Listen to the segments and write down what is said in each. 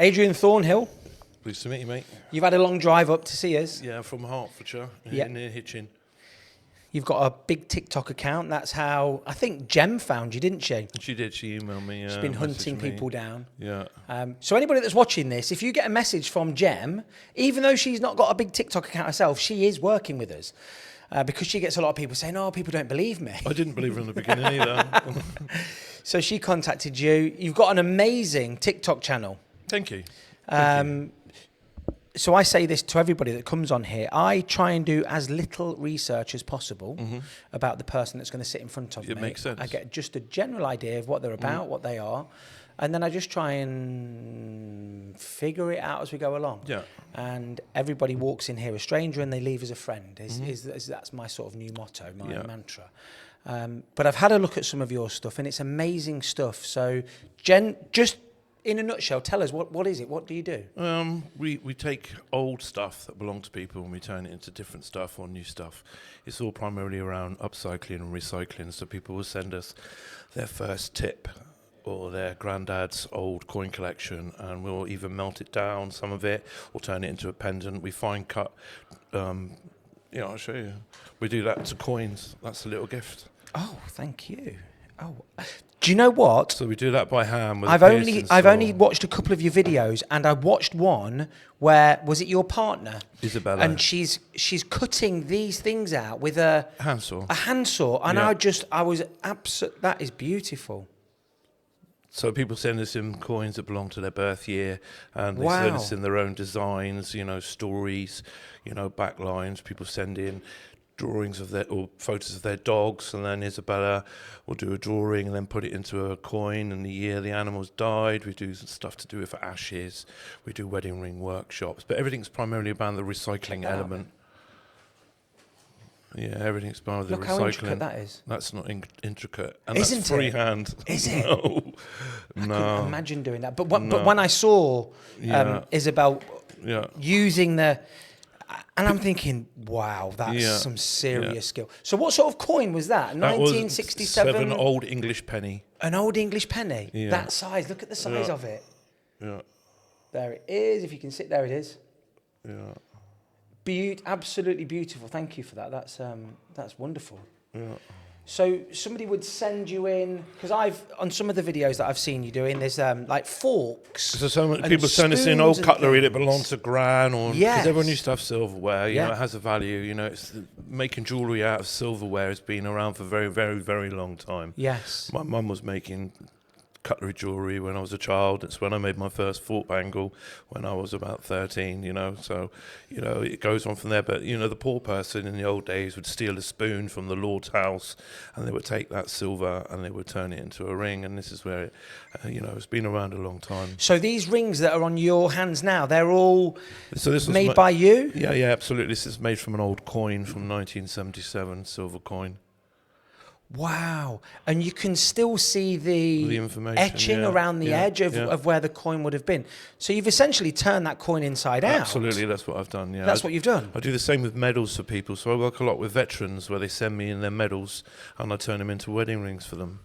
Adrian Thornhill, Pleased to meet you, mate. you've had a long drive up to see us. Yeah, from Hertfordshire, Yeah. near Hitchin. You've got a big TikTok account. That's how, I think Jem found you, didn't she? She did. She emailed me. She's been hunting messaged me. people down. Yeah. So anybody that's watching this, if you get a message from Jem, even though she's not got a big TikTok account herself, she is working with us. Because she gets a lot of people saying, oh, people don't believe me. I didn't believe her in the beginning either. So she contacted you. You've got an amazing TikTok channel. Thank you. So I say this to everybody that comes on here. I try and do as little research as possible about the person that's going to sit in front of me. It makes sense. I get just a general idea of what they're about, what they are, and then I just try and figure it out as we go along. Yeah. And everybody walks in here a stranger and they leave as a friend. That's my sort of new motto, my mantra. But I've had a look at some of your stuff and it's amazing stuff. So Jen, just in a nutshell, tell us, what is it? What do you do? We take old stuff that belong to people and we turn it into different stuff or new stuff. It's all primarily around upcycling and recycling. So people will send us their first tip or their granddad's old coin collection, and we'll either melt it down, some of it, or turn it into a pendant. We fine cut, I'll show you. We do that to coins. That's a little gift. Oh, thank you. Oh, do you know what? So we do that by hand. With I've only watched a couple of your videos, and I watched one where, was it your partner? Isabella. And she's cutting these things out with a handsaw. A handsaw, and Yeah. I was absolute. That is beautiful. So people send us in coins that belong to their birth year, and they Wow. send us in their own designs, stories, backlines. People send in drawings of or photos of their dogs, and then Isabella will do a drawing and then put it into a coin and the year the animals died. We do some stuff to do with ashes. We do wedding ring workshops, but everything's primarily about the recycling element. Yeah, everything's part of the Look recycling. how intricate that is. That's not intricate, and Isn't that's it? freehand. Is it? No, I no. couldn't imagine doing that. But when I saw Isabel using the, and I'm thinking, wow, that's some serious skill. So what sort of coin was that? 1967? 7 old English penny. An old English penny? Yeah. That size. Look at the size of it. Yeah. There it is. If you can sit, there it is. Yeah. Absolutely beautiful. Thank you for that. That's wonderful. Yeah. So somebody would send you in, because on some of the videos that I've seen you doing, there's like forks. So many people send us in old cutlery that belongs to Gran, or because everyone used to have silverware. You know, it has a value. It's making jewellery out of silverware has been around for a very, very, very long time. Yes. My mum was making cutlery jewellery when I was a child. It's when I made my first fork bangle when I was about 13, so it goes on from there. But the poor person in the old days would steal a spoon from the Lord's house, and they would take that silver and they would turn it into a ring, and this is where it it's been around a long time. So these rings that are on your hands now, they're all made by you? Yeah, absolutely. This is made from an old coin from 1977, silver coin. Wow. And you can still see the information, etching around the edge of where the coin would have been. So you've essentially turned that coin inside out. Absolutely, that's what I've done, yeah. That's what you've done? I do the same with medals for people. So I work a lot with veterans where they send me in their medals and I turn them into wedding rings for them.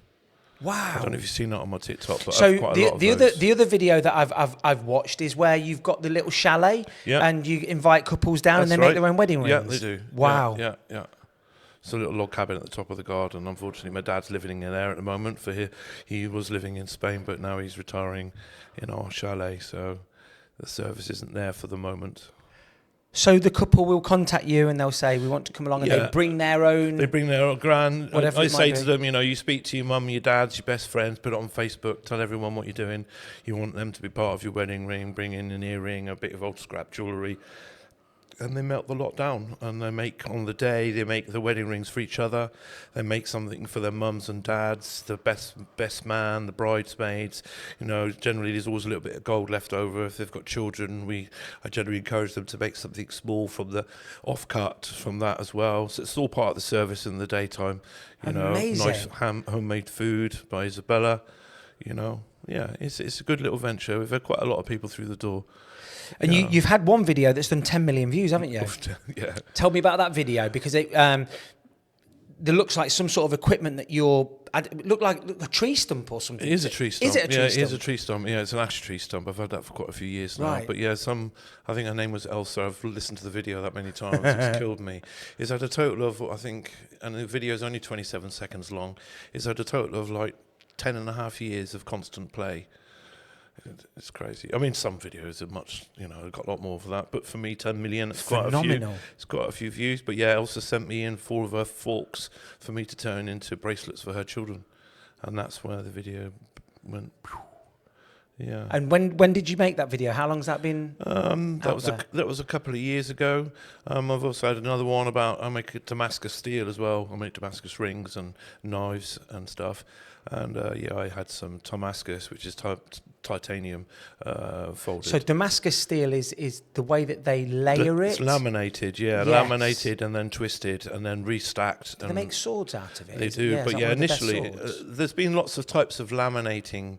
Wow. I don't know if you've seen that on my TikTok, but so I've quite a lot of those. the other video that I've watched is where you've got the little chalet and you invite couples down and they make their own wedding rings. Yeah, they do. Wow. Yeah. It's a little log cabin at the top of the garden. Unfortunately, my dad's living in there at the moment. He was living in Spain, but now he's retiring in our chalet, so the service isn't there for the moment. So the couple will contact you and they'll say, we want to come along, and they bring their own... They bring their own grand... Whatever I say to them, you speak to your mum, your dad, your best friends, put it on Facebook, tell everyone what you're doing. You want them to be part of your wedding ring, bring in an earring, a bit of old scrap jewellery. And they melt the lot down, and they make the wedding rings for each other. They make something for their mums and dads, the best man, the bridesmaids. Generally there's always a little bit of gold left over. If they've got children, I generally encourage them to make something small from the offcut from that as well. So it's all part of the service in the daytime. Amazing. Nice homemade food by Isabella. It's a good little venture. We've had quite a lot of people through the door. And you've had one video that's done 10 million views, haven't you? Yeah. Tell me about that video, because there looks like some sort of equipment that you're It looked like a tree stump or something. It is a tree stump. Is it a tree stump? It is a tree stump. Yeah, it's an ash tree stump. I've had that for quite a few years now. Right. But yeah, I think her name was Elsa. I've listened to the video that many times. It's killed me. It's had a total of, I think, and the video is only 27 seconds long. It's had a total of like 10 and a half years of constant play. It's crazy. I mean, some videos are much, got a lot more for that. But for me, 10 million, it's quite phenomenal. It's quite a few views. But yeah, Elsa sent me in 4 of her forks for me to turn into bracelets for her children. And that's where the video went. Yeah. And when did you make that video? How long's that been? That was a couple of years ago. I've also had another one about I make Damascus steel as well. I make Damascus rings and knives and stuff. And I had some Damascus, which is titanium folded. So Damascus steel is the way that they layer it? It's laminated, yeah. Yes. Laminated and then twisted and then restacked. Do they make swords out of it? They do, but initially there's been lots of types of laminated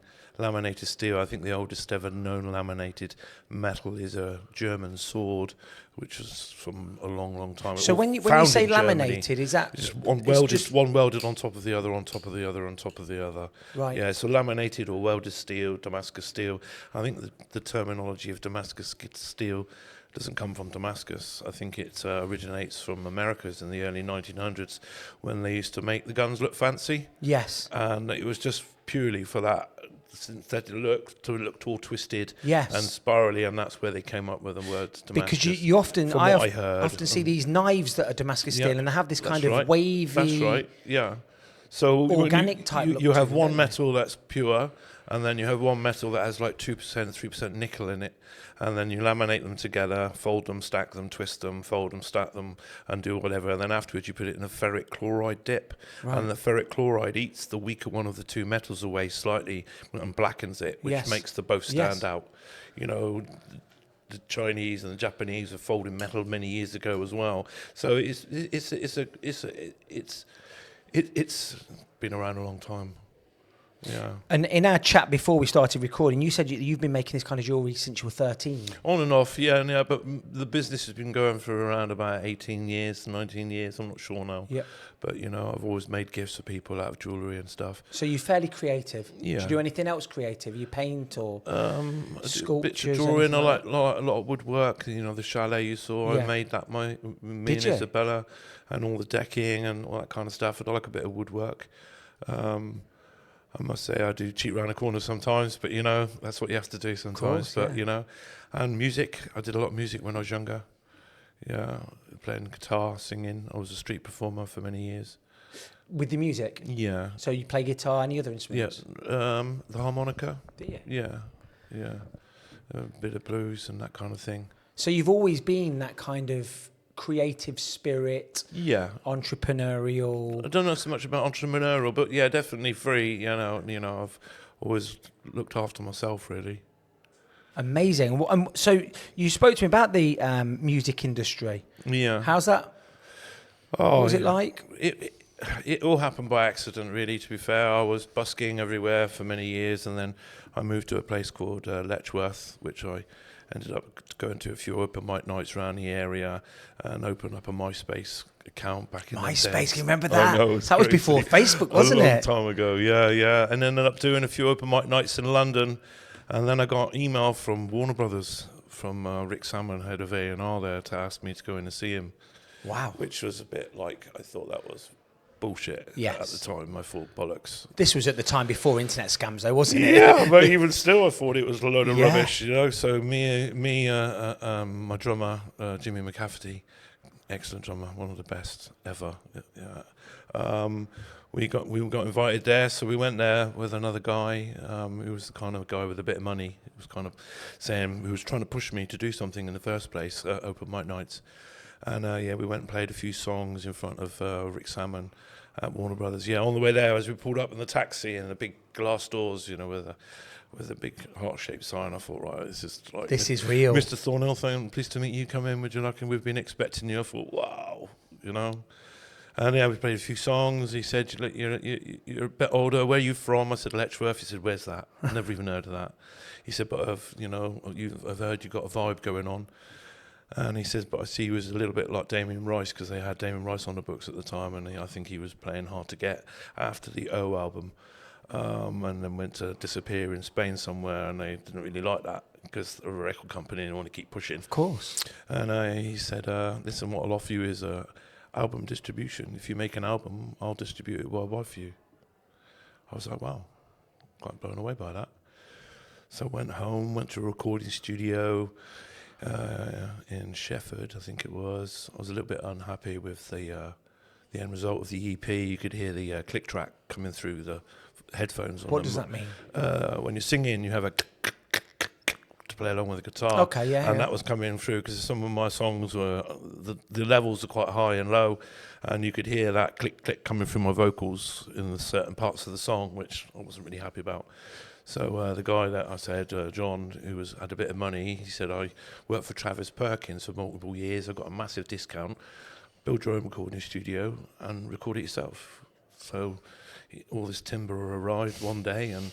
steel. I think the oldest ever known laminated metal is a German sword, which was from a long, long time. So when you say laminated, is that just one welded on top of the other, on top of the other, on top of the other? Right. Yeah. So laminated or welded steel, Damascus steel. I think the terminology of Damascus steel doesn't come from Damascus. I think it originates from Americas in the early 1900s when they used to make the guns look fancy. Yes. And it was just purely for that synthetic look, to look all twisted and spirally, and that's where they came up with the word Damascus. Because you often, I often see these knives that are Damascus steel, and they have this kind of wavy. That's right. Yeah. So organic type. You have one metal that's pure, and then you have one metal that has like 2%, 3% nickel in it, and then you laminate them together, fold them, stack them, twist them, fold them, stack them, and do whatever. And then afterwards, you put it in a ferric chloride dip, and the ferric chloride eats the weaker one of the two metals away slightly and blackens it, which makes the both stand out. The Chinese and the Japanese have folded metal many years ago as well. So it's been around a long time. Yeah. And in our chat before we started recording, you said you've been making this kind of jewellery since you were 13. On and off, yeah. But the business has been going for around about 18 years, 19 years. I'm not sure now. Yeah. But, I've always made gifts for people out of jewellery and stuff. So you're fairly creative. Yeah. Do you do anything else creative? You paint or sculptures? Bits of drawing. I like a lot of woodwork. The chalet you saw, Yeah. I made that. Me and Isabella, and all the decking and all that kind of stuff. I like a bit of woodwork. I must say I do cheat round the corner sometimes, but that's what you have to do sometimes. Course, but and music. I did a lot of music when I was younger. Yeah, playing guitar, singing. I was a street performer for many years. With the music? Yeah. So you play guitar, any other instruments? Yeah, the harmonica. Do you? Yeah. A bit of blues and that kind of thing. So you've always been that kind of creative spirit, entrepreneurial. I don't know so much about entrepreneurial, but yeah, definitely free. I've always looked after myself, really. Amazing. So you spoke to me about the music industry. Yeah. How's that? What was it like? It all happened by accident, really, to be fair. I was busking everywhere for many years, and then I moved to a place called Letchworth, which I ended up going to a few open mic nights around the area and opened up a MySpace account back in the day. MySpace, can you remember that? I know, that was before Facebook, wasn't it? A long time ago, yeah. And ended up doing a few open mic nights in London. And then I got an email from Warner Brothers, from Rick Salmon, head of A&R there, to ask me to go in and see him. Wow. Which was a bit like, I thought that was bullshit at the time. I thought bollocks. This was at the time before internet scams, though, wasn't it? Yeah, but even still, I thought it was a load of rubbish. So my drummer Jimmy McCafferty, excellent drummer, one of the best ever. Yeah. We got invited there, so we went there with another guy. He was the kind of guy with a bit of money. He was kind of saying, he was trying to push me to do something in the first place, open mic nights. And we went and played a few songs in front of Rick Salmon at Warner Brothers. Yeah, on the way there, as we pulled up in the taxi and the big glass doors, with a big heart-shaped sign, I thought, right, this is real. Mr. Thornhill saying, pleased to meet you, come in, would you like, and we've been expecting you. I thought, wow, And we played a few songs. He said, you're a bit older, where are you from? I said, Letchworth. He said, where's that? I've never even heard of that. He said, but I've heard you've got a vibe going on. And he says, but I see he was a little bit like Damien Rice, because they had Damien Rice on the books at the time, and I think he was playing hard to get after the O album, and then went to disappear in Spain somewhere, and they didn't really like that because they're a record company and they want to keep pushing. Of course. And he said, listen, what I'll offer you is album distribution. If you make an album, I'll distribute it worldwide for you. I was like, wow, quite blown away by that. So I went home, went to a recording studio in Shefford, I think it was. I was a little bit unhappy with the end result of the EP. You could hear the click track coming through the headphones. What does that mean? When you're singing, you have a to play along with the guitar. Okay, yeah. And that was coming through because some of my songs were, the levels are quite high and low, and you could hear that click, click coming through my vocals in the certain parts of the song, which I wasn't really happy about. So the guy that I said, John, who had a bit of money, he said, I worked for Travis Perkins for multiple years. I got a massive discount. Build your own recording studio and record it yourself. So all this timber arrived one day, and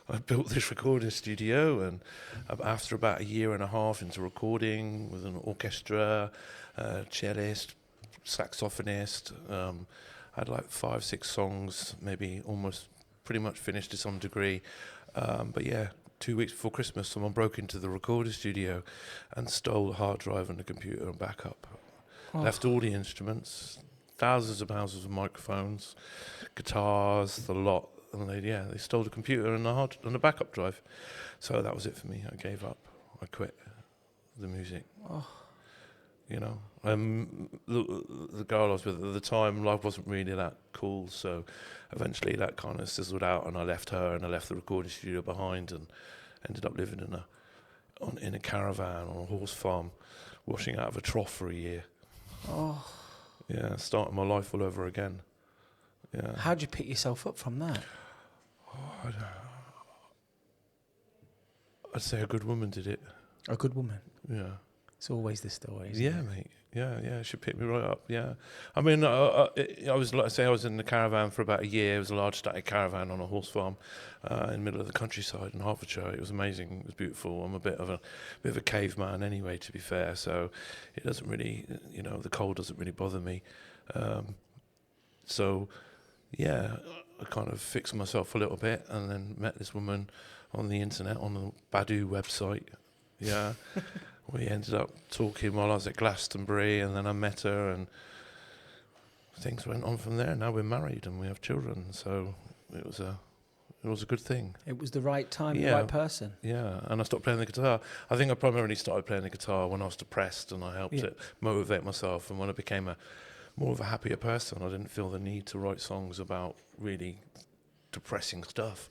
I built this recording studio. And after about a year and a half into recording with an orchestra, cellist, saxophonist, I had like 5-6 songs, maybe almost pretty much finished to some degree. But yeah, 2 weeks before Christmas, someone broke into the recording studio and stole the hard drive and the computer and backup. Left all the instruments, thousands of pounds of microphones, guitars, the lot. And they stole the computer and the backup drive. So that was it for me. I gave up. I quit the music. Oh. You know, the girl I was with at the time, life wasn't really that cool. So eventually that kind of sizzled out, and I left her and I left the recording studio behind, and ended up living in a caravan on a horse farm, washing out of a trough for a year. Oh. Yeah, starting my life all over again. Yeah. How'd you pick yourself up from that? Oh, I'd say a good woman did it. A good woman. Yeah. It's always the story, isn't Yeah, it? mate. Yeah, she picked me right up. Yeah, I mean, I was, like I say, I was in the caravan for about a year. It was a large static caravan on a horse farm in the middle of the countryside in Hertfordshire. It was amazing. It was beautiful. I'm a bit of a caveman anyway, to be fair. So it doesn't really, the cold doesn't really bother me. So yeah, I kind of fixed myself a little bit, and then met this woman on the internet on the Badoo website. Yeah. We ended up talking while I was at Glastonbury, and then I met her, and things went on from there. Now we're married and we have children, so it was a good thing. It was the right time, the right person. Yeah, and I stopped playing the guitar. I think I primarily started playing the guitar when I was depressed, and I helped it motivate myself. And when I became more of a happier person, I didn't feel the need to write songs about really depressing stuff,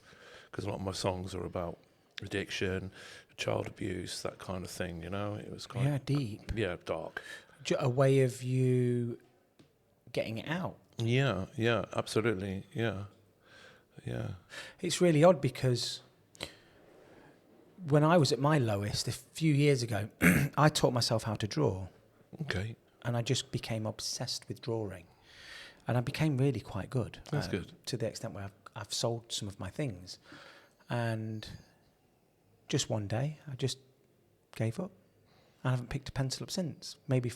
because a lot of my songs are about addiction, child abuse, that kind of thing, It was kind of deep. Yeah, dark. A way of you getting it out. Yeah, absolutely. Yeah. It's really odd because when I was at my lowest a few years ago, I taught myself how to draw. Okay. And I just became obsessed with drawing. And I became really quite good. That's good. To the extent where I've sold some of my things. And just one day, I just gave up. I haven't picked a pencil up since. Maybe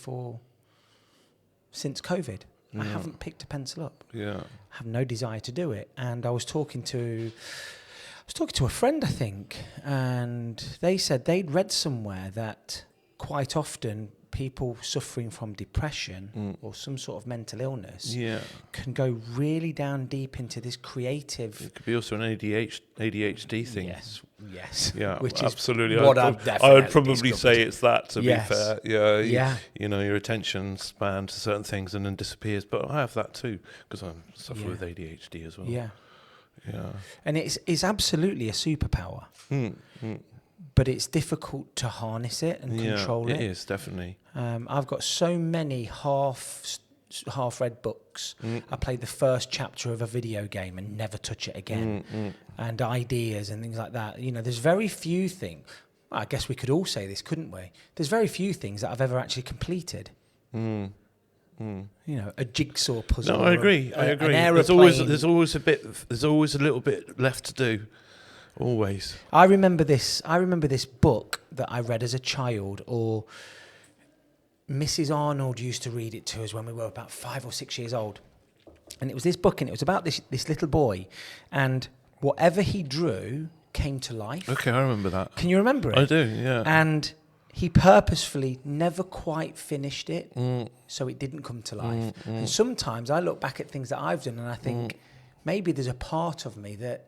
since COVID. I haven't picked a pencil up. Yeah. I have no desire to do it. And I was talking to a friend, I think, and they said they'd read somewhere that quite often people suffering from depression or some sort of mental illness can go really down deep into this creative... It could be also an ADHD thing. Yes. Yeah, which absolutely. Is what I would probably say it's that, to be fair. Yeah. Your attention span to certain things and then disappears. But I have that too, because I suffer with ADHD as well. Yeah. Yeah. And it's absolutely a superpower. But it's difficult to harness it and control it. It is, definitely. I've got so many half-read books. I played the first chapter of a video game and never touch it again. And ideas and things like that. There's very few things. Well, I guess we could all say this, couldn't we? There's very few things that I've ever actually completed. A jigsaw puzzle. No, I agree. An aeroplane. There's always a little bit left to do. Always. I remember this book that I read as a child, or Mrs. Arnold used to read it to us when we were about 5 or 6 years old. And it was this book, and it was about this little boy. And whatever he drew came to life. Okay, I remember that. Can you remember it? I do, yeah. And he purposefully never quite finished it, so it didn't come to life. And sometimes I look back at things that I've done and I think maybe there's a part of me that,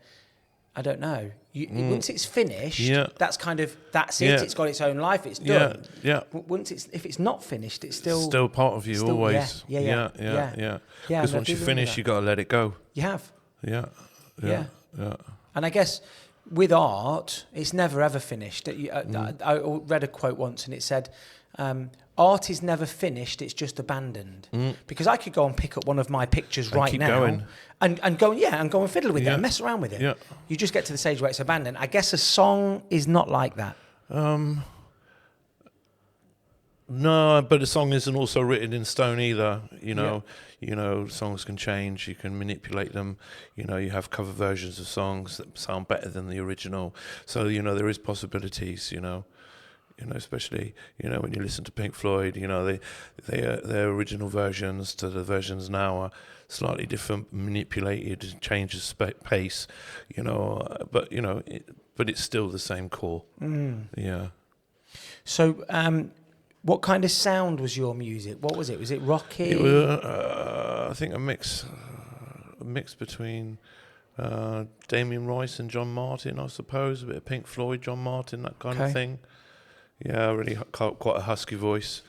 I don't know. Once it's finished, that's it. Yeah. It's got its own life. It's done. Yeah. If it's not finished, it's still part of you always. Yeah. Because once you finish, you got to let it go. You have. Yeah. And I guess with art, it's never ever finished. I read a quote once, and it said, "Art is never finished; it's just abandoned." Because I could go and pick up one of my pictures right now, going. and go and fiddle with it and mess around with it. Yeah. You just get to the stage where it's abandoned. I guess a song is not like that. No, but a song isn't also written in stone either. You know, songs can change. You can manipulate them. You know, you have cover versions of songs that sound better than the original. So there is possibilities. Especially when you listen to Pink Floyd. Their original versions to the versions now are slightly different, manipulated, changes pace. But it's still the same core. Yeah. So. What kind of sound was your music? What was it? Was it rocky? It was, I think a mix between Damien Rice and John Martin, I suppose. A bit of Pink Floyd, John Martin, that kind of thing. Yeah, really quite a husky voice.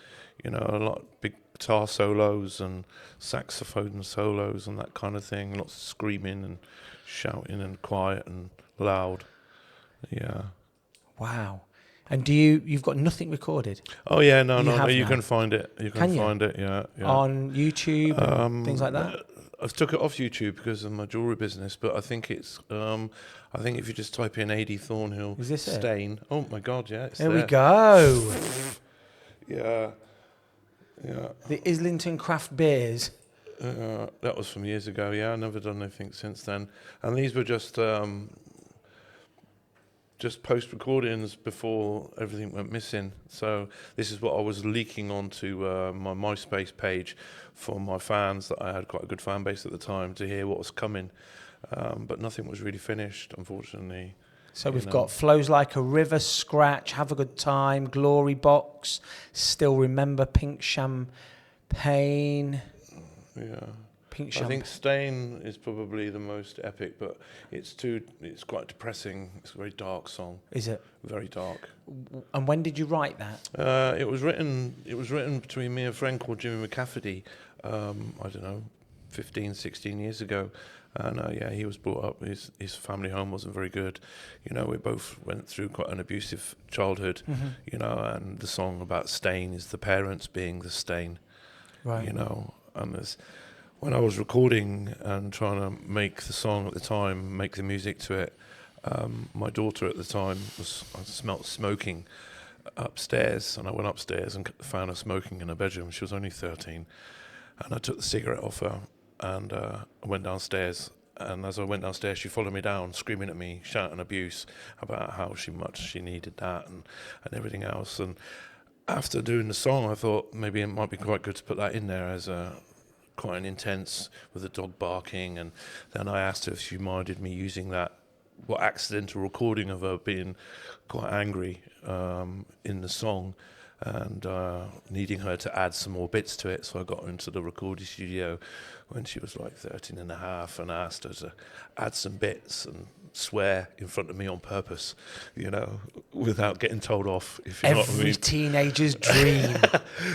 A lot of big guitar solos and saxophone solos and that kind of thing. Lots of screaming and shouting and quiet and loud. Yeah. Wow. And you've got nothing recorded? Oh yeah, no, you can find it. You can find it, yeah. On YouTube and things like that? I've took it off YouTube because of my jewellery business, but I think it's, I think if you just type in Ady Thornhill stain. It? Oh my God, yeah, it's there. There we go. Yeah. The Islington Craft Beers. That was from years ago, yeah. I've never done anything since then. And these were just post-recordings before everything went missing. So this is what I was leaking onto my MySpace page for my fans, that I had quite a good fan base at the time, to hear what was coming. But nothing was really finished, unfortunately. So we've got Flows Like a River, Scratch, Have a Good Time, Glory Box, Still Remember, Pink Champagne. Yeah. I think Stain is probably the most epic, but it's quite depressing. It's a very dark song. Is it? Very dark. And when did you write that? It was written between me and a friend called Jimmy McCafferty, I don't know, 15, 16 years ago. And he was brought up, his family home wasn't very good. We both went through quite an abusive childhood, and the song about stain is the parents being the stain. Right. And when I was recording and trying to make the song at the time, make the music to it, my daughter at the time I smelt smoking upstairs, and I went upstairs and found her smoking in her bedroom. She was only 13, and I took the cigarette off her, and I went downstairs. And as I went downstairs, she followed me down, screaming at me, shouting abuse about how much she needed that and everything else. And after doing the song, I thought maybe it might be quite good to put that in there as quite an intense, with the dog barking. And then I asked her if she minded me using that accidental recording of her being quite angry in the song, and needing her to add some more bits to it. So I got her into the recording studio when she was like 13 and a half, and asked her to add some bits and swear in front of me on purpose, without getting told off, if you know what I mean. Every teenager's dream.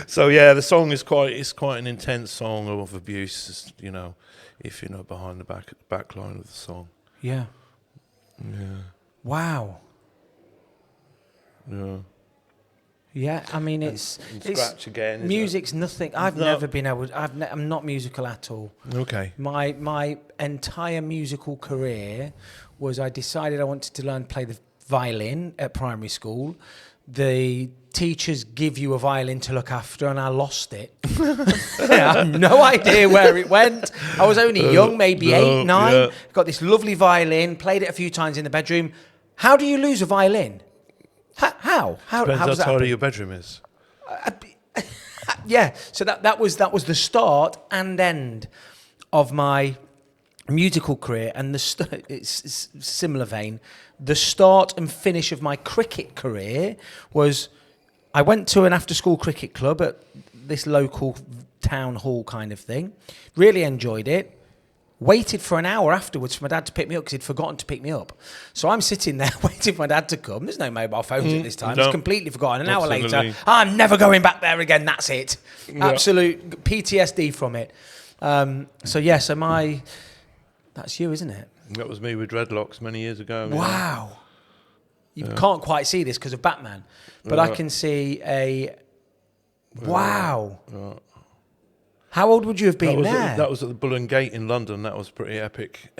So yeah, the song is quite an intense song of abuse, if you know behind the back line of the song. Yeah. Yeah. Wow. Yeah. Yeah, I mean it's Scratch again. Music's nothing. I've never been able. I'm not musical at all. Okay. My entire musical career was, I decided I wanted to learn to play the violin at primary school. The teachers give you a violin to look after, and I lost it. I have no idea where it went. I was only young, maybe 8, 9. Yeah. Got this lovely violin, played it a few times in the bedroom. How do you lose a violin? How? Depends how tidy your bedroom is. Yeah, so that was the start and end of my musical career, and it's similar vein. The start and finish of my cricket career was I went to an after-school cricket club at this local town hall kind of thing. Really enjoyed it. Waited for an hour afterwards for my dad to pick me up because he'd forgotten to pick me up. So I'm sitting there waiting for my dad to come. There's no mobile phones at this time. It's completely forgotten. An hour later, I'm never going back there again. That's it. Yeah. Absolute PTSD from it. That's you, isn't it? That was me with dreadlocks many years ago. Wow. Yeah. You can't quite see this because of Batman, but I can see a... Wow. How old would you have been there? That was at the Bull and Gate in London. That was a pretty epic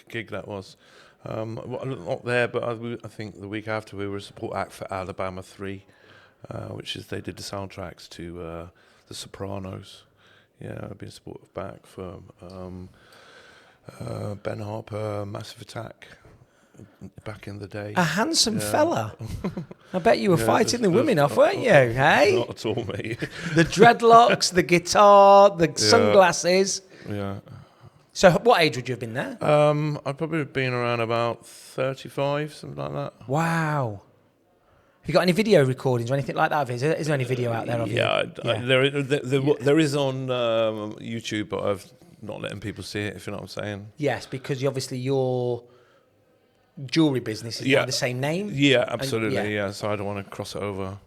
gig, that was. Not there, but I think the week after we were a support act for Alabama 3, which is they did the soundtracks to The Sopranos. Yeah, I've been supportive back for Ben Harper, Massive Attack, back in the day. A handsome fella. I bet you were fighting the women off, weren't you? Hey? Not at all, mate. The dreadlocks, the guitar, the sunglasses. Yeah. So what age would you have been there? I'd probably have been around about 35, something like that. Wow. Have you got any video recordings or anything like that? Is there any video out there of you? Yeah. There is on YouTube, but I've not letting people see it, if you know what I'm saying. Yes, because obviously your jewelry business is now the same name. Yeah, absolutely. Yeah, so I don't want to cross it over,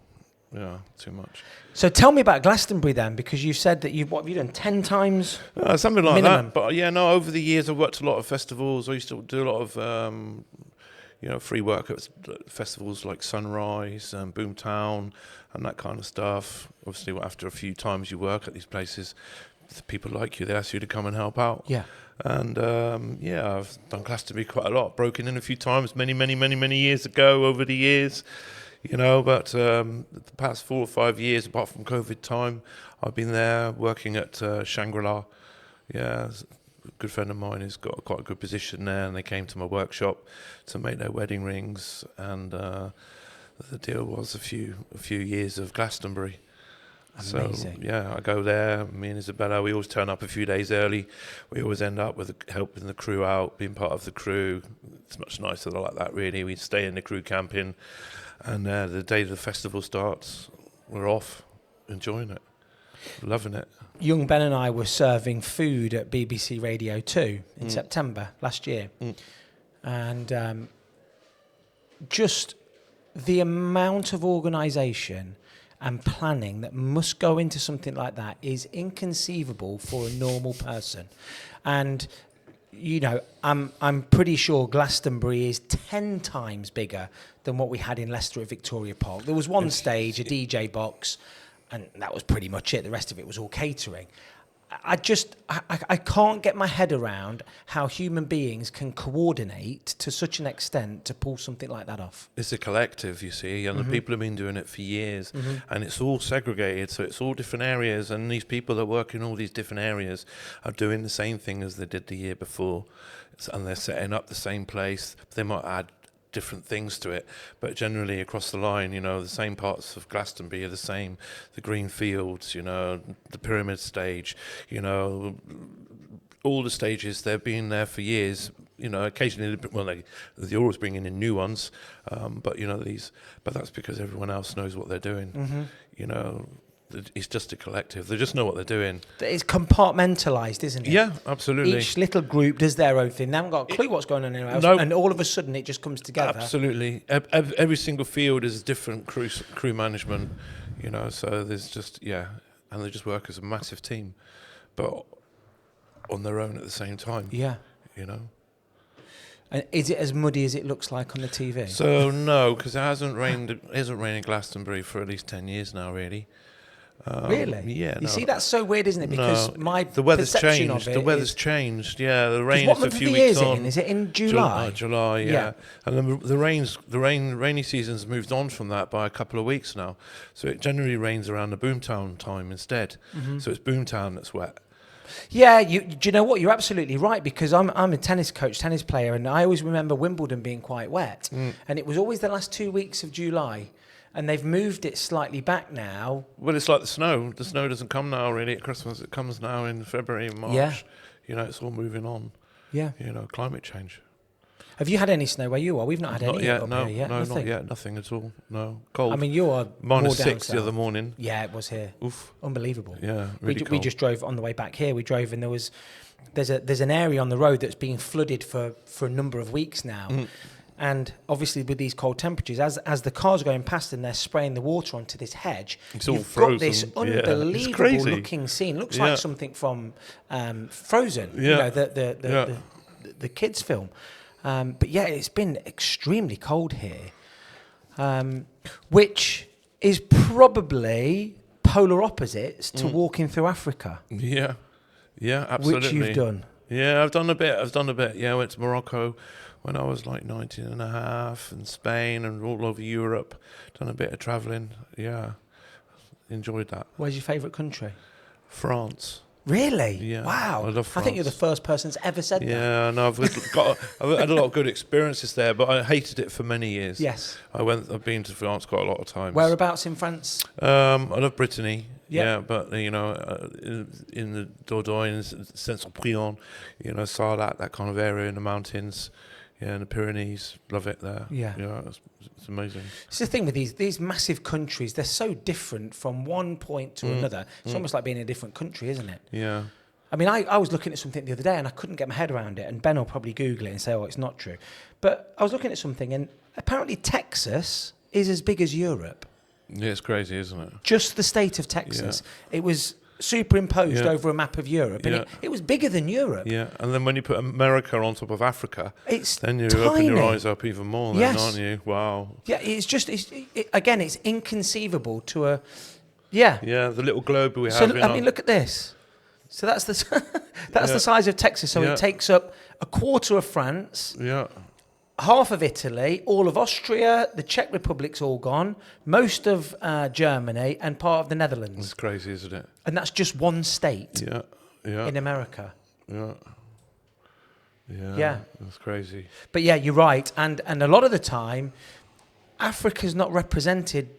too much. So tell me about Glastonbury then, because you said that what have you done 10 times? Something like minimum. that. But over the years I've worked a lot of festivals. I used to do a lot of free work at festivals like Sunrise and Boomtown and that kind of stuff. Obviously, after a few times you work at these places, people like you, they ask you to come and help out. Yeah. And I've done Glastonbury quite a lot. Broken in a few times, many years ago. Over the years, But the past 4 or 5 years, apart from COVID time, I've been there working at Shangri-La. Yeah, a good friend of mine who's got quite a good position there, and they came to my workshop to make their wedding rings. And the deal was a few years of Glastonbury. Amazing. So, I go there, me and Isabella, we always turn up a few days early. We always end up with helping the crew out, being part of the crew. It's much nicer like that, really. We stay in the crew camping, and the day the festival starts, we're off, enjoying it, loving it. Young Ben and I were serving food at BBC Radio 2 in September last year. And just the amount of organisation and planning that must go into something like that is inconceivable for a normal person. And I'm pretty sure Glastonbury is 10 times bigger than what we had in Leicester at Victoria Park. There was one stage, a DJ box, and that was pretty much it. The rest of it was all catering. I can't get my head around how human beings can coordinate to such an extent to pull something like that off. It's a collective, you see, and the people have been doing it for years, and it's all segregated, so it's all different areas, and these people that work in all these different areas are doing the same thing as they did the year before, and they're setting up the same place. They might add different things to it, but generally across the line, the same parts of Glastonbury are the same. The green fields, the pyramid stage, all the stages, they've been there for years. Occasionally, they're always bringing in new ones, but that's because everyone else knows what they're doing. It's just a collective. They just know what they're doing. It's compartmentalised, isn't it? Yeah, absolutely. Each little group does their own thing. They haven't got a clue what's going on anywhere else. No. And all of a sudden, it just comes together. Absolutely. Every single field is different crew management, so there's just, and they just work as a massive team, but on their own at the same time. Yeah. And is it as muddy as it looks like on the TV? So, no, because it hasn't rained in Glastonbury for at least 10 years now, really. Really? Yeah. You see, that's so weird, isn't it? Because the weather's perception changed. Of it The weather's changed. Yeah, the rain is a few weeks years on. In? Is it in July? July, yeah. And then the rainy season's moved on from that by a couple of weeks now. So it generally rains around the Boomtown time instead. So it's Boomtown that's wet. Yeah, do you know what? You're absolutely right, because I'm a tennis coach, tennis player, and I always remember Wimbledon being quite wet, and it was always the last 2 weeks of July. and they've moved it slightly back now. Well, it's like the snow. The snow doesn't come now really at Christmas. It comes now in February and March. Yeah. You know, it's all moving on. Yeah. You know, climate change. Have you had any snow where you are? We've not had Not any yet. up No, here yet. no, Nothing. not yet. Nothing at all. No, cold. I mean, you are -6 more down the south. other morning. Yeah, it was here. Oof. Unbelievable. Yeah, we really cold. just drove on the way back here. We drove and there's an area on the road that's being flooded for a number of weeks now. And obviously with these cold temperatures, as the cars are going past and they're spraying the water onto this hedge, It's all you've frozen. got this It's unbelievable crazy. looking scene. Looks Yeah. like something from Frozen, you Yeah. know, the kids film. But yeah, it's been extremely cold here, which is probably polar opposites to walking through Africa, Yeah. Yeah, absolutely. which you've done. Yeah, I've done a bit. Yeah, I went to Morocco when I was like 19 and a half, and Spain and all over Europe. Done a bit of travelling. Yeah, enjoyed that. Where's your favourite country? France. Really? Yeah, Wow. I love I think you're the France. first person that's ever said that. Yeah, no, I've had a lot of good experiences there, but I hated it for many years. Yes. I've been to France quite a lot of times. Whereabouts in France? I love Brittany. Yeah. Yeah, but you know, in the Dordogne, Saint-Cyprien, you know, Sarlat, that kind of area in the mountains, yeah, in the Pyrenees, love it there. Yeah. Yeah, it's amazing. It's the thing with these massive countries, they're so different from one point to another. It's almost like being in a different country, isn't it? Yeah. I mean, I was looking at something the other day and I couldn't get my head around it, and Ben will probably Google it and say, oh, it's not true. But I was looking at something, and apparently Texas is as big as Europe. Yeah, it's crazy, isn't it? Just the state of Texas. It was superimposed Yeah. over a map of Europe, and Yeah. it was bigger than Europe. Yeah, and then when you put America on top of Africa, It's then you tiny. open your eyes up even more, then, Yes. aren't you? Wow. Yeah, again, it's inconceivable to a... Yeah. Yeah, the little globe we have. So, in I our- mean, look at this. So that's Yeah. the size of Texas. So Yeah. it takes up a quarter of France, Yeah. half of Italy, all of Austria, the Czech Republic's all gone, most of Germany, and part of the Netherlands. It's crazy, isn't it? And that's just one state Yeah. Yeah. in America. Yeah. Yeah. Yeah. That's crazy. But yeah, you're right. And a lot of the time, Africa's not represented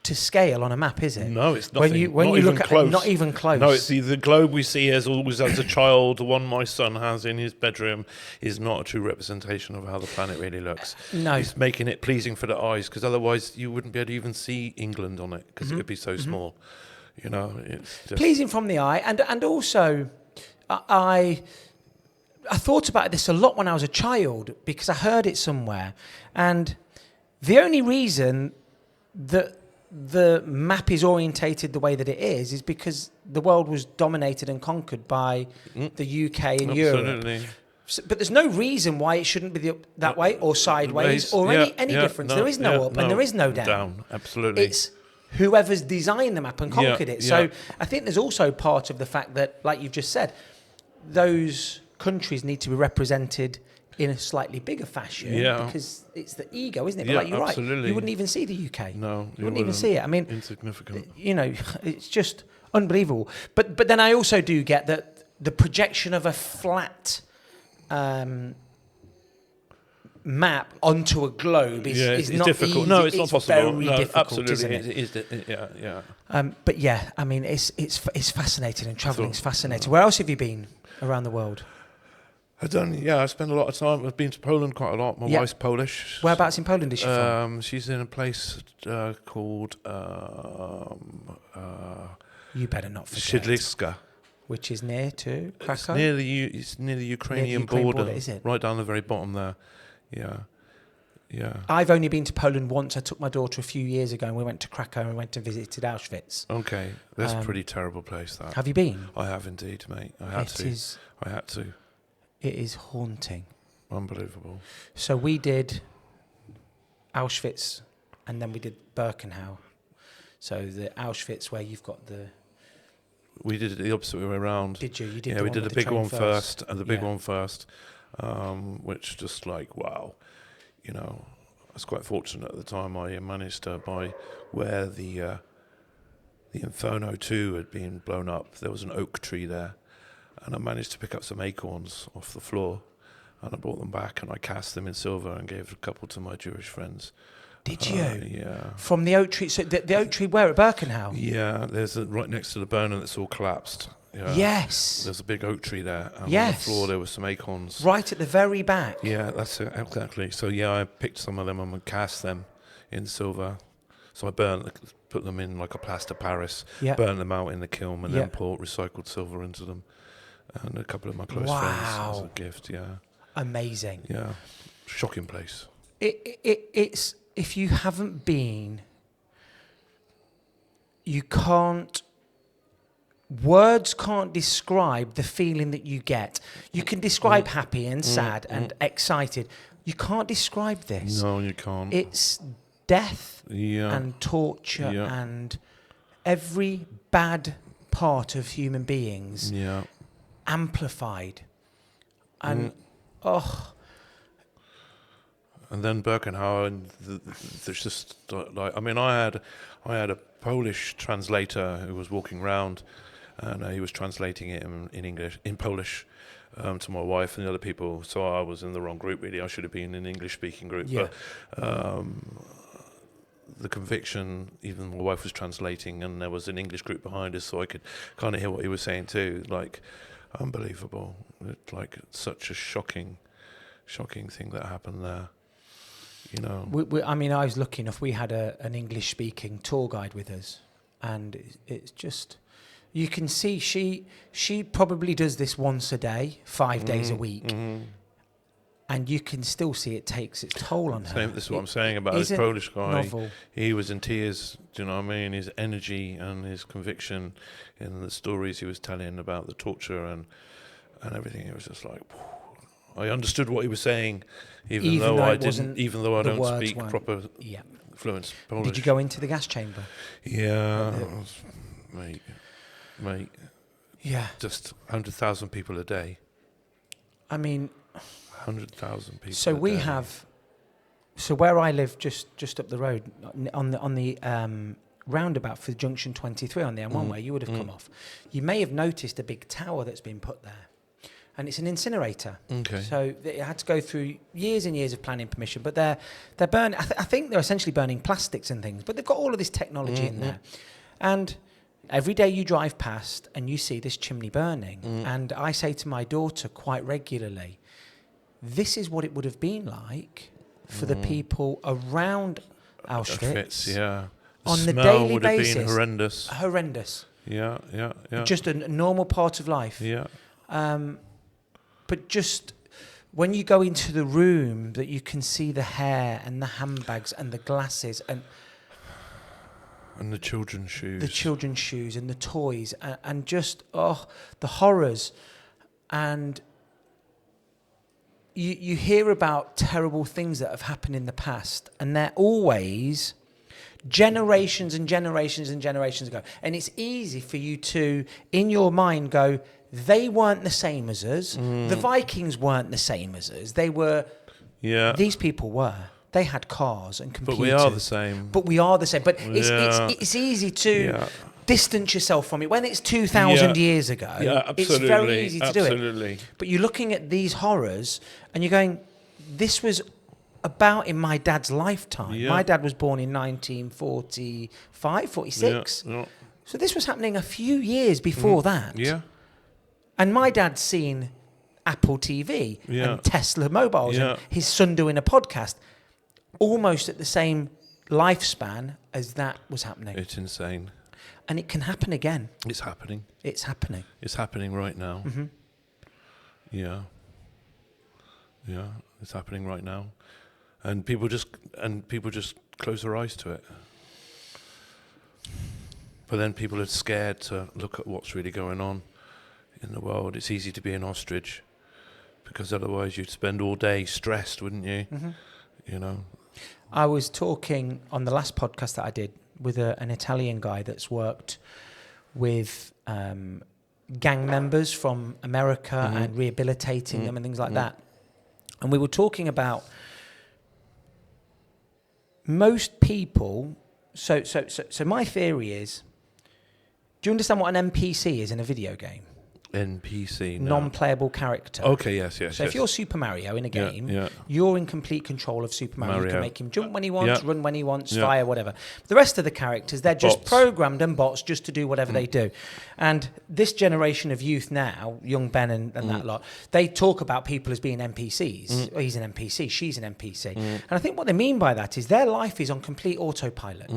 to scale on a map, is it? No, it's nothing. When not you even look close. at it, not even close. No, it's the globe we see as always as a child. The one my son has in his bedroom is not a true representation of how the planet really looks. No. It's making it pleasing for the eyes, because otherwise you wouldn't be able to even see England on it, because it would be so small. You know, it's just pleasing from the eye, and also I thought about this a lot when I was a child, because I heard it somewhere, and the only reason that the map is orientated the way that it is because the world was dominated and conquered by the UK and Europe. absolutely. But there's no reason why it shouldn't be that way or sideways or any difference. There is no up and there is no down. Absolutely. It's whoever's designed the map and conquered it. So yeah. I think there's also part of the fact that, like you've just said, those countries need to be represented in a slightly bigger fashion, because it's the ego, isn't it? But Yeah, like you're absolutely. right, you wouldn't even see the UK. No, you wouldn't even see it. I mean, insignificant. you know, it's just unbelievable. But then I also do get that the projection of a flat map onto a globe is it's not difficult. easy. No, it's not possible. Very No, difficult, absolutely, isn't it? it is. Yeah. But yeah, I mean, it's fascinating, and travelling's fascinating. Where else have you been around the world? I spent a lot of time. I've been to Poland quite a lot. My wife's Polish. Whereabouts in Poland is she from? She's in a place called You better not forget. Siedliska. Which is near to Krakow? It's near the Ukrainian border, is it? right down the very bottom there. Yeah. I've only been to Poland once. I took my daughter a few years ago and we went to Krakow and went and visited Auschwitz. Okay, that's a pretty terrible place, that. Have you been? I have indeed, mate. I had to. It is haunting. Unbelievable. So we did Auschwitz and then we did Birkenau. So the Auschwitz where you've got the... We did it the opposite way around. Did you? You did. Yeah, we did the big one first, Yeah. which just like, wow. You know, I was quite fortunate at the time. I managed to, by where the Inferno 2 had been blown up, there was an oak tree there. And I managed to pick up some acorns off the floor, and I brought them back and I cast them in silver and gave a couple to my Jewish friends. Did you? Yeah. From the oak tree. So the oak tree where at Birkenhow? Yeah, there's right next to the burner that's all collapsed. Yeah. Yes. There's a big oak tree there. And Yes. on the floor there were some acorns. Right at the very back. Yeah, that's it, exactly. So yeah, I picked some of them and would cast them in silver. So I put them in like a plaster Paris, burn them out in the kiln, and then pour recycled silver into them. And a couple of my close friends as a gift. Yeah. Amazing. Yeah. Shocking place. It's if you haven't been, you can't. Words can't describe the feeling that you get. You can describe happy and sad and excited. You can't describe this. No, you can't. It's death and torture and every bad part of human beings amplified. And and then Birkenau, and there's just like, I mean, I had a Polish translator who was walking around, and he was translating it in English, in Polish, to my wife and the other people. So I was in the wrong group, really. I should have been in an English-speaking group. Yeah. But the conviction, even my wife was translating, and there was an English group behind us, so I could kind of hear what he was saying too. Like, unbelievable. Like, such a shocking thing that happened there. You know. I mean, I was lucky enough. We had an English-speaking tour guide with us, and it's just, you can see she probably does this once a day, 5 days a week, and you can still see it takes its toll on her. This is what I'm saying about this Polish guy. Novel. He was in tears. Do you know what I mean? His energy and his conviction in the stories he was telling about the torture and everything. It was just like, I understood what he was saying, even though I don't speak proper fluent Polish. Did you go into the gas chamber? Yeah, mate. Yeah. Just 100,000 people a day. I mean, 100,000 people. So we have, so where I live, just up the road on the roundabout for Junction 23 on the M1 where you would have come off. You may have noticed a big tower that's been put there. And it's an incinerator. Okay. So it had to go through years and years of planning permission. But they're burning. I think they're essentially burning plastics and things. But they've got all of this technology in there. And every day you drive past and you see this chimney burning. And I say to my daughter quite regularly, this is what it would have been like for the people around Auschwitz. Yeah. On the daily would basis. Have been horrendous. Horrendous. Yeah. Just a normal part of life. Yeah. But just when you go into the room, that you can see the hair and the handbags and the glasses and the children's shoes. The children's shoes and the toys and just, the horrors. And you hear about terrible things that have happened in the past, and they're always generations and generations and generations ago. And it's easy for you to, in your mind, go, they weren't the same as us. The Vikings weren't the same as us. They were. Yeah. These people were. They had cars and computers. But we are the same. But it's easy to distance yourself from it. When it's 2,000 years ago, it's very easy to do it. But you're looking at these horrors and you're going, this was about in my dad's lifetime. Yeah. My dad was born in 1945, 46. Yeah. So this was happening a few years before that. Yeah. And my dad's seen Apple TV and Tesla mobiles and his son doing a podcast almost at the same lifespan as that was happening. It's insane. And it can happen again. It's happening. It's happening. It's happening right now. Mm-hmm. Yeah. Yeah, it's happening right now. And people just close their eyes to it. But then people are scared to look at what's really going on in the world. It's easy to be an ostrich because otherwise you'd spend all day stressed, wouldn't you? Mm-hmm. You know. I was talking on the last podcast that I did with an Italian guy that's worked with gang members from America and rehabilitating them and things like that. And we were talking about most people. So my theory is, do you understand what an NPC is in a video game? NPC. No. Non-playable character. Okay, yes. So if you're Super Mario in a game, yeah. you're in complete control of Super Mario. You can make him jump when he wants, run when he wants, fire, whatever. The rest of the characters, they're just programmed and bots just to do whatever they do. And this generation of youth now, young Ben and that lot, they talk about people as being NPCs. Oh, he's an NPC, she's an NPC. And I think what they mean by that is their life is on complete autopilot.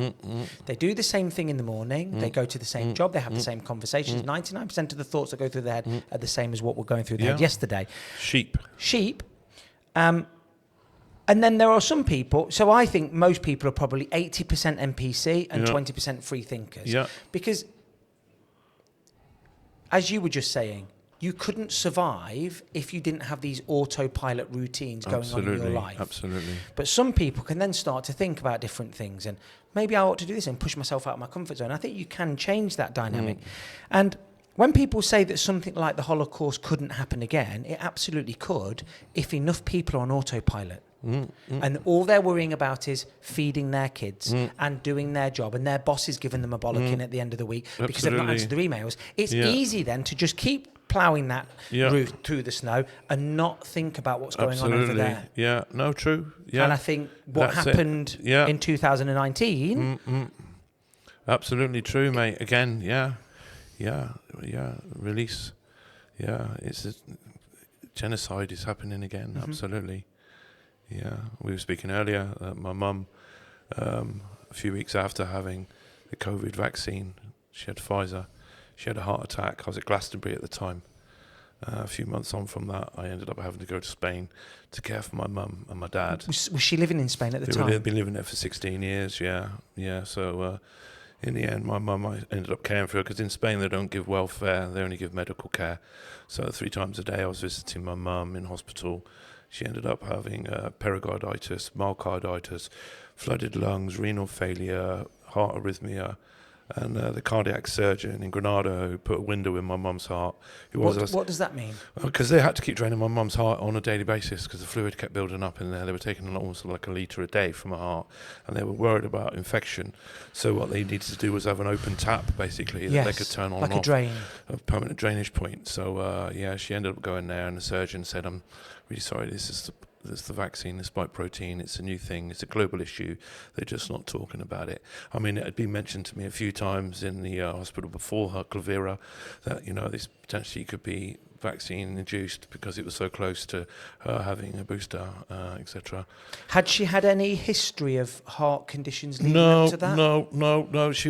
They do the same thing in the morning, they go to the same job, they have the same conversations. 99% of the thoughts that go through their head are the same as what were going through their head yesterday. Sheep. And then there are some people, so I think most people are probably 80% NPC and 20% free thinkers. Yeah. Because, as you were just saying, you couldn't survive if you didn't have these autopilot routines going on in your life. Absolutely. But some people can then start to think about different things and maybe I ought to do this and push myself out of my comfort zone. I think you can change that dynamic. And when people say that something like the Holocaust couldn't happen again, it absolutely could if enough people are on autopilot. And all they're worrying about is feeding their kids and doing their job, and their boss is giving them a bollocking at the end of the week because they've not answered their emails. It's easy then to just keep ploughing that route through the snow and not think about what's going on over there. Yeah, no, true. Yeah. And I think what happened in 2019... Absolutely true, mate. Again, release. Yeah, genocide is happening again, absolutely. Yeah, we were speaking earlier, my mum, a few weeks after having the COVID vaccine, she had Pfizer, she had a heart attack. I was at Glastonbury at the time. A few months on from that, I ended up having to go to Spain to care for my mum and my dad. Was she living in Spain at the time? They'd been living there for 16 years, yeah. So in the end, my mum, I ended up caring for her because in Spain they don't give welfare, they only give medical care. So 3 times a day I was visiting my mum in hospital. She ended up having pericarditis, myocarditis, flooded lungs, renal failure, heart arrhythmia, and the cardiac surgeon in Granada who put a window in my mum's heart. What does that mean? Because they had to keep draining my mum's heart on a daily basis because the fluid kept building up in there. They were taking almost like a litre a day from her heart, and they were worried about infection. So what they needed to do was have an open tap, basically, that they could turn on and off. Like a drain. A permanent drainage point. So, she ended up going there, and the surgeon said, I'm really sorry, this is the vaccine, the spike protein, it's a new thing, it's a global issue, they're just not talking about it. I mean, it had been mentioned to me a few times in the hospital before her, Clavira, that, this potentially could be vaccine induced because it was so close to her having a booster, etc. Had she had any history of heart conditions leading up to that? No. She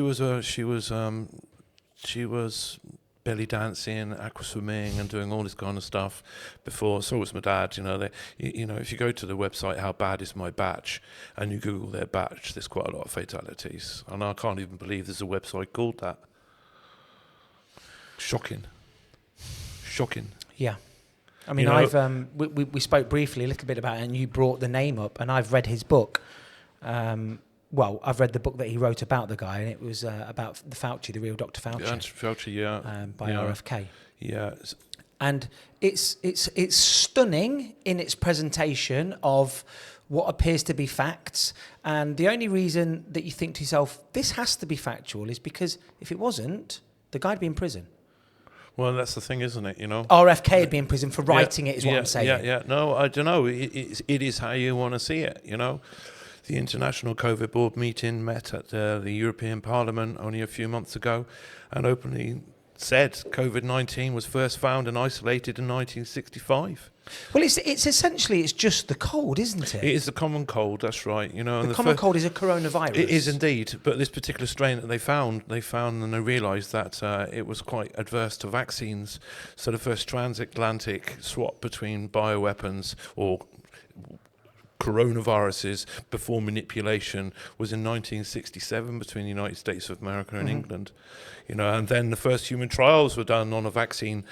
was belly dancing, aqua swimming, and doing all this kind of stuff before. So was my dad. If you go to the website How Bad Is My Batch and you Google their batch, there's quite a lot of fatalities, and I can't even believe there's a website called that. Shocking. Yeah. I mean, I've we spoke briefly a little bit about it, and you brought the name up, and I've read his book. I've read the book that he wrote about the guy, and it was about the Fauci, the real Dr. Fauci. By RFK. Yeah. And it's stunning in its presentation of what appears to be facts. And the only reason that you think to yourself, this has to be factual, is because if it wasn't, the guy'd be in prison. Well, that's the thing, isn't it? RFK would be in prison for writing it, is what I'm saying. Yeah. No, I don't know. It is how you want to see it, The International COVID Board meeting met at the European Parliament only a few months ago and openly said COVID-19 was first found and isolated in 1965. Well, it's essentially just the cold, isn't it? It is the common cold, that's right. The common cold is a coronavirus. It is indeed, but this particular strain that they found and they realised that it was quite adverse to vaccines. So the first transatlantic swap between bioweapons or coronaviruses before manipulation was in 1967 between the United States of America and England, and then the first human trials were done on a vaccine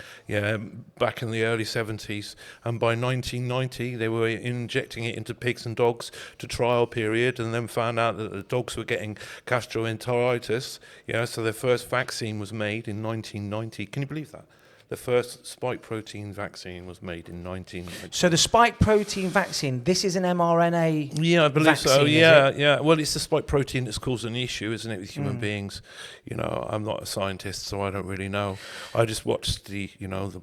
back in the early 70s, and by 1990 they were injecting it into pigs and dogs to trial period, and then found out that the dogs were getting gastroenteritis, so their first vaccine was made in 1990. Can you believe that? The first spike protein vaccine was made in 1990. So the spike protein vaccine, this is an mRNA Yeah, I believe vaccine, so. is Yeah, it? yeah. Well, it's the spike protein that's causing the issue, isn't it, with human beings? You know, I'm not a scientist, so I don't really know. I just watched the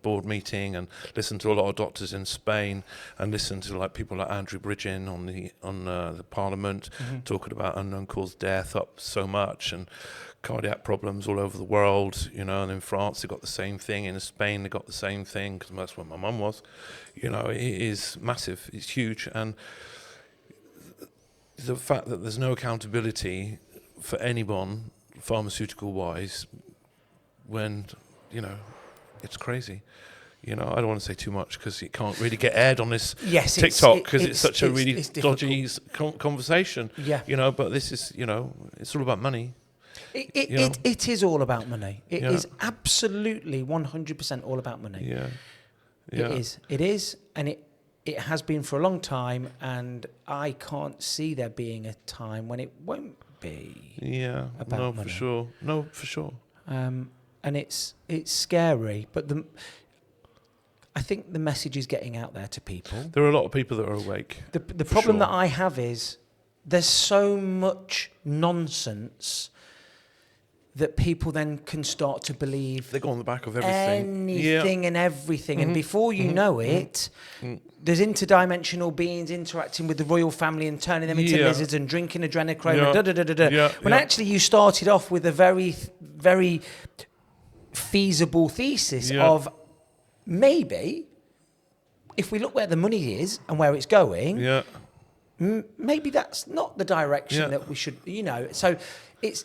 board meeting and listened to a lot of doctors in Spain and listened to like people like Andrew Bridgen on the Parliament talking about unknown cause death up so much and cardiac problems all over the world, and in France they got the same thing, in Spain they got the same thing, because that's where my mum was. It is massive, it's huge, and the fact that there's no accountability for anyone, pharmaceutical-wise, when, it's crazy. I don't want to say too much because it can't really get aired on this TikTok because it's such a really dodgy conversation. Yeah. But this is, it's all about money. It is all about money. It is absolutely 100% all about money. Yeah. It is, and it has been for a long time, and I can't see there being a time when it won't be. Yeah. About money. For sure. And it's scary, but I think the message is getting out there to people. There are a lot of people that are awake. The problem that I have is there's so much nonsense that people then can start to believe they go on the back of everything, anything and everything, and before you know it, there's interdimensional beings interacting with the royal family and turning them into lizards and drinking adrenochrome and when actually you started off with a very, very feasible thesis of maybe if we look where the money is and where it's going, maybe that's not the direction that we should, so it's.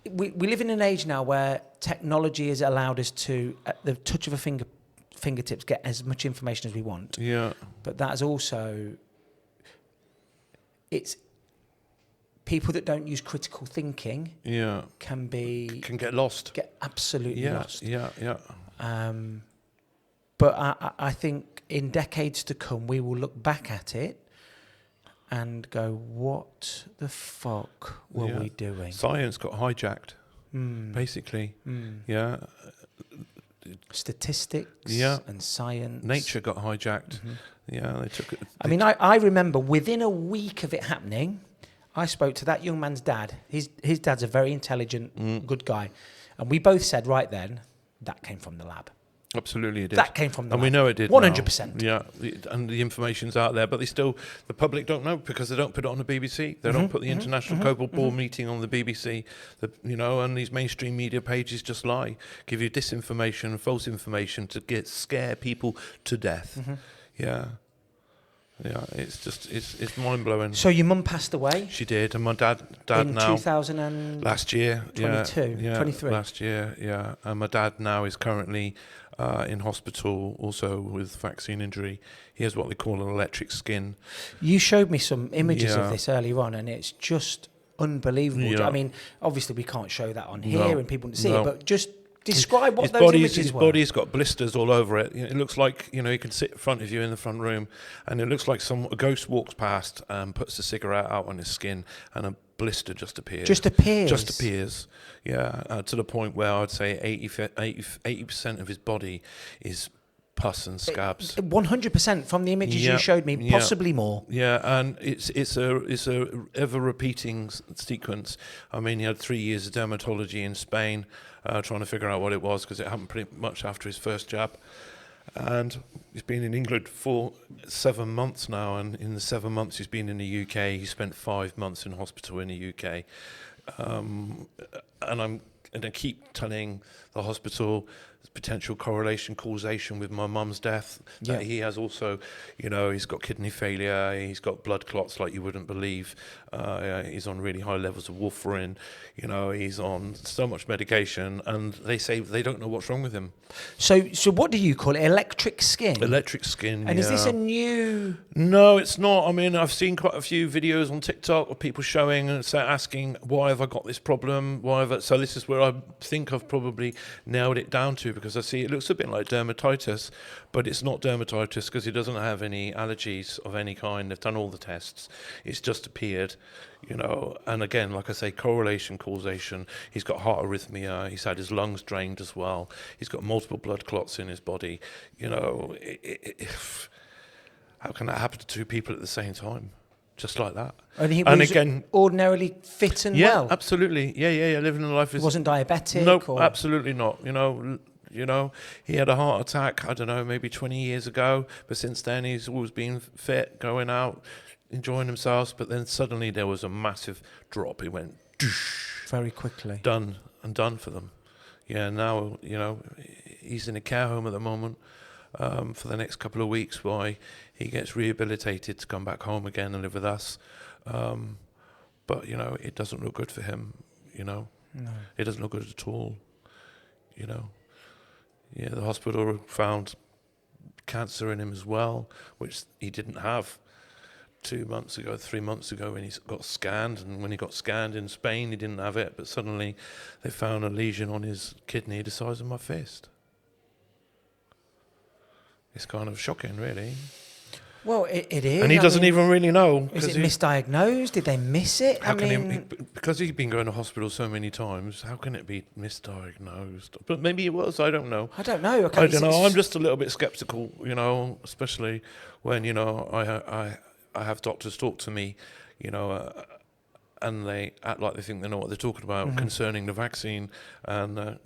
We live in an age now where technology has allowed us to, at the touch of a fingertips, get as much information as we want. Yeah. But that is also, it's people that don't use critical thinking. Yeah. Can get lost. Get absolutely lost. Yeah. But I think in decades to come, we will look back at it and go, what the fuck were we doing? Science got hijacked, basically. Yeah. Statistics and science. Nature got hijacked. Yeah, they took it. I remember within a week of it happening, I spoke to that young man's dad. His dad's a very intelligent, good guy. And we both said right then, that came from the lab. Absolutely it did. That came from the lab. And we know it did 100%. now. Yeah, and the information's out there, but the public don't know because they don't put it on the BBC. They don't put the International Cobalt Board meeting on the BBC. And these mainstream media pages just lie, give you disinformation, false information to scare people to death. Yeah, it's mind-blowing. So your mum passed away? She did, and my dad in now. last year. 23. Last year, yeah. And my dad now is currently in hospital, also with vaccine injury. He has what they call an electric skin. You showed me some images of this earlier on, and it's just unbelievable. Yeah. I mean, obviously we can't show that on here and people can see it, but just describe what his those images his were. His body's got blisters all over it. It looks like, you can sit in front of you in the front room, and it looks like a ghost walks past and puts a cigarette out on his skin, and a blister just appears. Just appears? Just appears, yeah. To the point where I'd say 80% of his body is pus and scabs. 100% from the images you showed me, possibly more. Yeah, and it's a ever repeating sequence. I mean, he had 3 years of dermatology in Spain, trying to figure out what it was because it happened pretty much after his first jab. And he's been in England for 7 months now, and in the 7 months he's been in the UK, he spent 5 months in hospital in the UK. And I keep telling the hospital potential correlation, causation with my mum's death. That he has also, he's got kidney failure, he's got blood clots like you wouldn't believe. He's on really high levels of warfarin. He's on so much medication, and they say they don't know what's wrong with him. So what do you call it? Electric skin? Electric skin, And is this a new... No, it's not. I mean, I've seen quite a few videos on TikTok of people showing and asking, why have I got this problem? So this is where I think I've probably nailed it down to because I see it looks a bit like dermatitis, but it's not dermatitis because he doesn't have any allergies of any kind. They've done all the tests. It's just appeared, you know. And again, like I say, correlation, causation. He's got heart arrhythmia. He's had his lungs drained as well. He's got multiple blood clots in his body. You know, how can that happen to two people at the same time? Just like that. And he was again, ordinarily fit and well. Yeah, absolutely. Yeah. Living a life. He wasn't diabetic. No, absolutely not. You know, he had a heart attack, I don't know, maybe 20 years ago. But since then, he's always been fit, going out, enjoying himself. But then suddenly there was a massive drop. He went very quickly. Done for them. Yeah, now, you know, he's in a care home at the moment for the next couple of weeks while he gets rehabilitated to come back home again and live with us. But, you know, it doesn't look good for him, you know. No. It doesn't look good at all, you know. Yeah, the hospital found cancer in him as well, which he didn't have 3 months ago when he got scanned. And when he got scanned in Spain, he didn't have it. But suddenly they found a lesion on his kidney the size of my fist. It's kind of shocking, really. Well, it is. And he doesn't even really know. Is it misdiagnosed? Did they miss it? Because he's been going to hospital so many times, how can it be misdiagnosed? But maybe it was, I don't know. I don't know. Okay, I don't know. I'm just a little bit sceptical, you know, especially when, you know, I have doctors talk to me, you know, and they act like they think they know what they're talking about concerning the vaccine and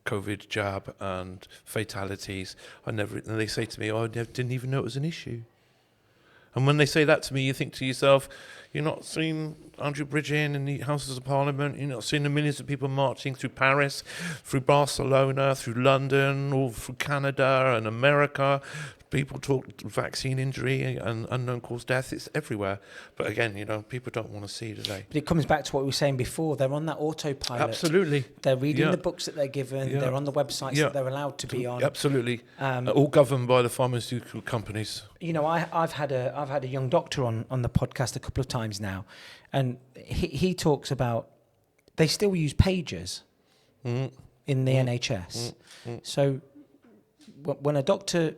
COVID jab and fatalities. And they say to me, I didn't even know it was an issue. And when they say that to me, you think to yourself, you're not seeing Andrew Bridge in the Houses of Parliament, you're not seeing the millions of people marching through Paris, through Barcelona, through London, or through Canada and America. People talk vaccine injury and unknown cause death. It's everywhere. But again, you know, people don't want to see, do they? But it comes back to what we were saying before. They're on that autopilot. Absolutely. They're reading the books that they're given. They're on the websites that they're allowed to be on. Absolutely. All governed by the pharmaceutical companies. You know, I've had a young doctor on the podcast a couple of times now, and he talks about they still use pagers in the NHS. So when a doctor,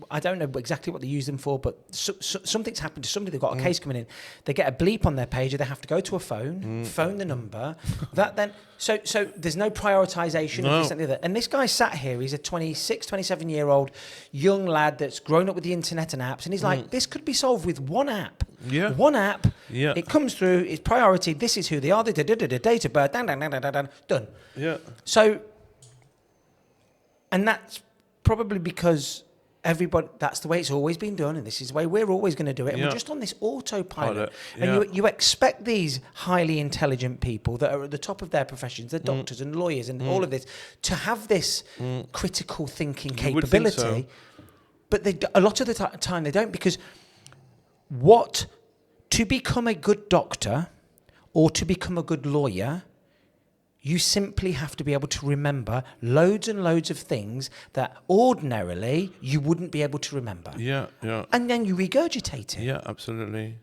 I don't know exactly what they use them for, but something's happened to somebody. They've got a case coming in. They get a bleep on their pager. They have to go to a phone, phone the number. So there's no prioritisation of this and the other. And this guy sat here. He's a 26, 27-year-old young lad that's grown up with the internet and apps. And he's like, this could be solved with one app. Yeah. One app. Yeah. It comes through. It's priority. This is who they are. Date of birth. Done. Yeah. So, and that's probably because everybody, that's the way it's always been done, and this is the way we're always going to do it. And we're just on this autopilot. And you expect these highly intelligent people that are at the top of their professions, the doctors and lawyers and all of this, to have this critical thinking capability. So. But a lot of the time they don't, because to become a good doctor or to become a good lawyer, you simply have to be able to remember loads and loads of things that ordinarily you wouldn't be able to remember. Yeah. And then you regurgitate it. Yeah, absolutely.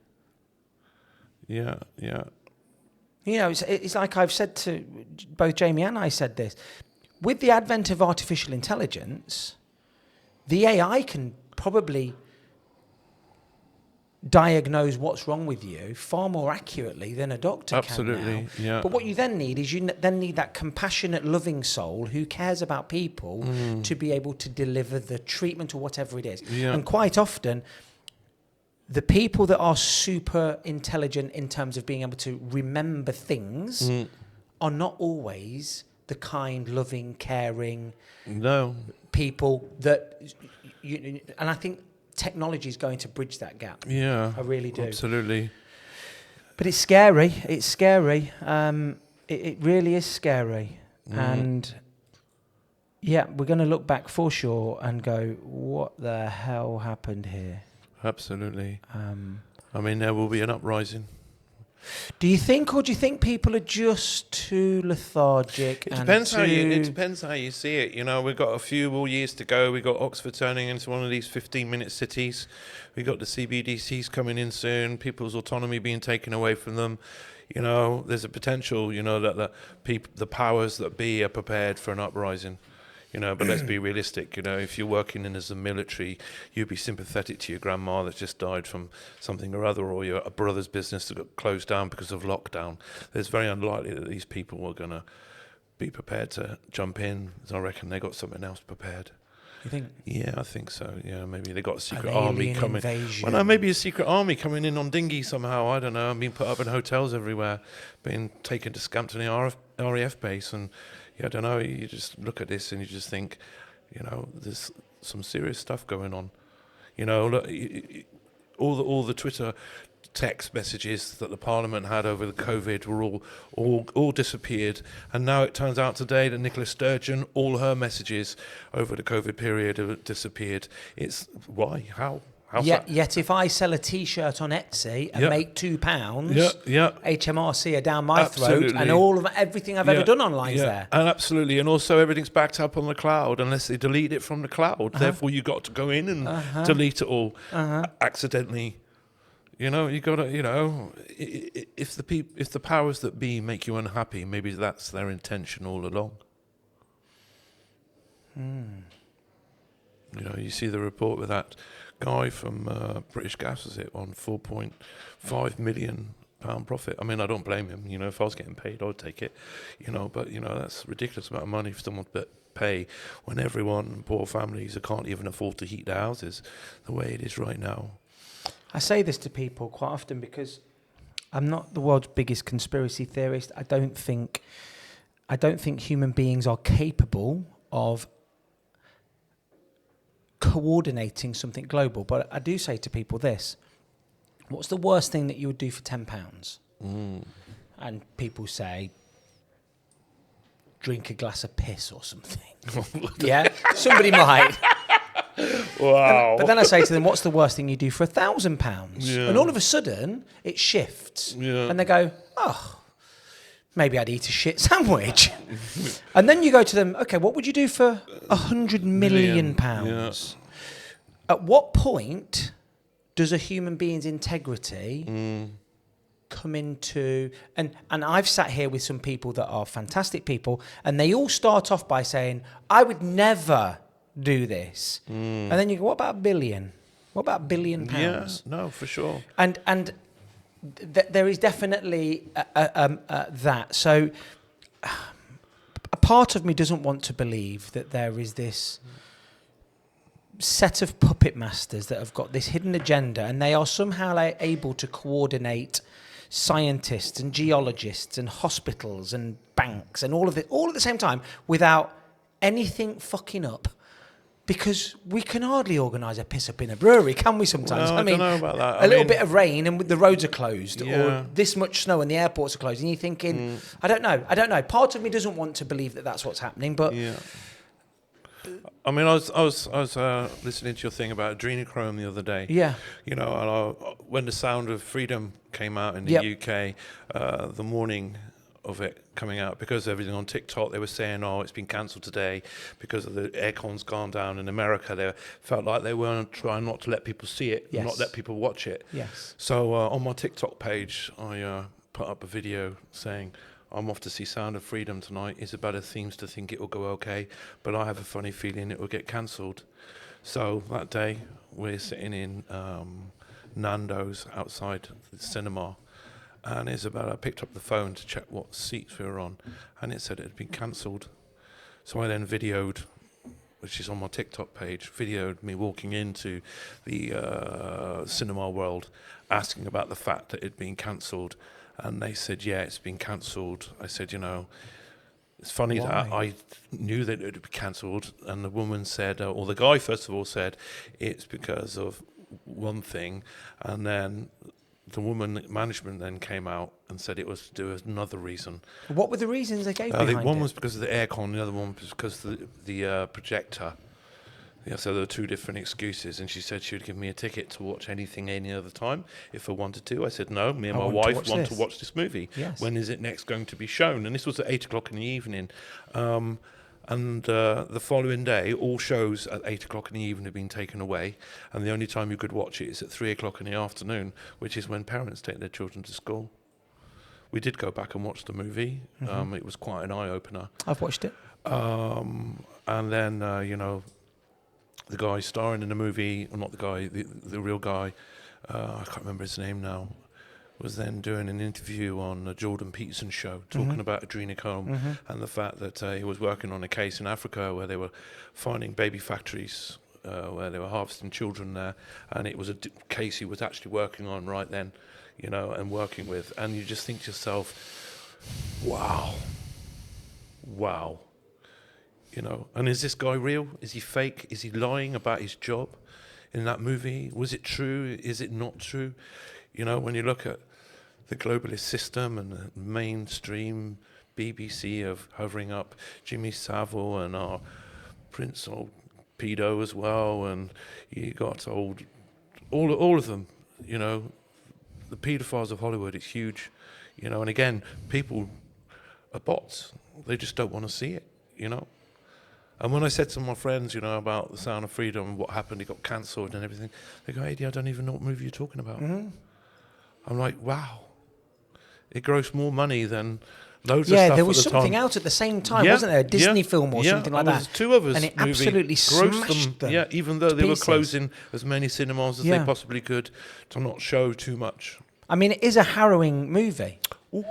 Yeah. You know, it's like I've said to both Jamie and I said this. With the advent of artificial intelligence, the AI can probably diagnose what's wrong with you far more accurately than a doctor can now. Yeah. But what you then need is that compassionate, loving soul who cares about people to be able to deliver the treatment or whatever it is. Yeah. And quite often, the people that are super intelligent in terms of being able to remember things are not always the kind, loving, caring people that and I think technology is going to bridge that gap. Yeah, I really do. Absolutely. But it's scary. It's scary. It really is scary. And yeah, we're going to look back for sure and go, what the hell happened here? Absolutely. I mean, there will be an uprising. Do you think people are just too lethargic? It depends how you see it. You know, we've got a few more years to go. We've got Oxford turning into one of these 15-minute cities. We've got the CBDCs coming in soon. People's autonomy being taken away from them. You know, there's a potential. You know that the powers that be are prepared for an uprising. But let's be realistic. If you're working in as a military, you'd be sympathetic to your grandma that's just died from something or other, or your brother's business that got closed down because of lockdown. It's very unlikely that these people are going to be prepared to jump in. I reckon they got something else prepared. You think? Yeah, I think so. Yeah, maybe they got a secret An army alien coming. invasion. Well, no, maybe a secret army coming in on dinghy somehow. I don't know. Being put up in hotels everywhere, being taken to Scampton RAF base, and I don't know. You just look at this and you just think, there's some serious stuff going on. Look, all the Twitter text messages that the Parliament had over the COVID were all disappeared, and now it turns out today that Nicola Sturgeon, all her messages over the COVID period have disappeared. It's why? How? Yet if I sell a T-shirt on Etsy and make £2, HMRC are down my throat, and everything I've ever done online is there. And absolutely, and also everything's backed up on the cloud unless they delete it from the cloud. Therefore, you got to go in and delete it all accidentally. You got to. If the powers that be make you unhappy, maybe that's their intention all along. You see the report with that guy from British Gas, is it, on £4.5 million profit. I mean, I don't blame him. If I was getting paid, I'd take it. But that's a ridiculous amount of money for someone to pay when everyone, poor families, can't even afford to heat their houses the way it is right now. I say this to people quite often because I'm not the world's biggest conspiracy theorist. I don't think human beings are capable of coordinating something global. But I do say to people this: what's the worst thing that you would do for £10? And people say, drink a glass of piss or something. Yeah, somebody might. Wow. But then I say to them, what's the worst thing you do for £1,000? Yeah. And all of a sudden, it shifts. Yeah. And they go, oh, maybe I'd eat a shit sandwich. And then you go to them, okay, what would you do for £100 million? Yeah. At what point does a human being's integrity come into... And I've sat here with some people that are fantastic people, and they all start off by saying, I would never do this. And then you go, what about £1 billion? What about £1 billion? Yeah, no, for sure. And there is definitely that. So a part of me doesn't want to believe that there is this set of puppet masters that have got this hidden agenda, and they are somehow able to coordinate scientists and geologists and hospitals and banks and all of it all at the same time without anything fucking up. Because we can hardly organise a piss up in a brewery, can we sometimes? No, I mean, don't know about that. A little bit of rain and the roads are closed, or this much snow and the airports are closed, and you're thinking, I don't know. Part of me doesn't want to believe that that's what's happening, but... Yeah. I mean, I was listening to your thing about adrenochrome the other day. Yeah. And when The Sound of Freedom came out in the UK, the morning of it coming out, because everything on TikTok, they were saying, it's been cancelled today because of the aircon's gone down in America. They felt like they weren't trying not to let people see it, not let people watch it. Yes. So on my TikTok page, I put up a video saying, I'm off to see Sound of Freedom tonight. Isabella seems to think it will go okay, but I have a funny feeling it will get cancelled. So that day, we're sitting in Nando's outside the cinema, and Isabella picked up the phone to check what seats we were on, and it said it had been cancelled. So I then videoed, which is on my TikTok page, videoed me walking into the cinema world, asking about the fact that it had been cancelled. And they said, yeah, it's been cancelled. I said, it's funny that I knew that it would be cancelled. And the woman said, or the guy first of all said, it's because of one thing. And then the woman management then came out and said it was to do with another reason. What were the reasons they gave behind it? One was because of the aircon, the other one was because of the projector. Yeah, so there were two different excuses, and she said she would give me a ticket to watch anything any other time if I wanted to. I said no, me and my wife want to watch this movie. Yes. When is it next going to be shown? And this was at 8:00 in the evening. And the following day, all shows at 8:00 in the evening have been taken away, and the only time you could watch it is at 3:00 in the afternoon, which is when parents take their children to school. We did go back and watch the movie. It was quite an eye-opener. I've watched it. And then, the guy starring in the movie, or not the guy, the real guy, I can't remember his name now, was then doing an interview on the Jordan Peterson show, talking about adrenochrome and the fact that he was working on a case in Africa where they were finding baby factories, where they were harvesting children there, and it was a case he was actually working on right then, and working with. And you just think to yourself, wow. And is this guy real? Is he fake? Is he lying about his job in that movie? Was it true? Is it not true? When you look at the globalist system and the mainstream BBC of hovering up Jimmy Savile and our Prince old pedo as well, and you got all of them, the paedophiles of Hollywood, it's huge, and again, people are bots. They just don't want to see it, And when I said to my friends, about The Sound of Freedom and what happened, it got cancelled and everything, they go, Ady, I don't even know what movie you're talking about. I'm like, wow. It grossed more money than loads of stuff. Yeah, there was at the something time. out at the same time, wasn't there? A Disney film or something like that. Two of us, and it absolutely smashed them. Yeah, even though they were pieces. closing as many cinemas as they possibly could to not show too much. I mean, it is a harrowing movie. Ooh.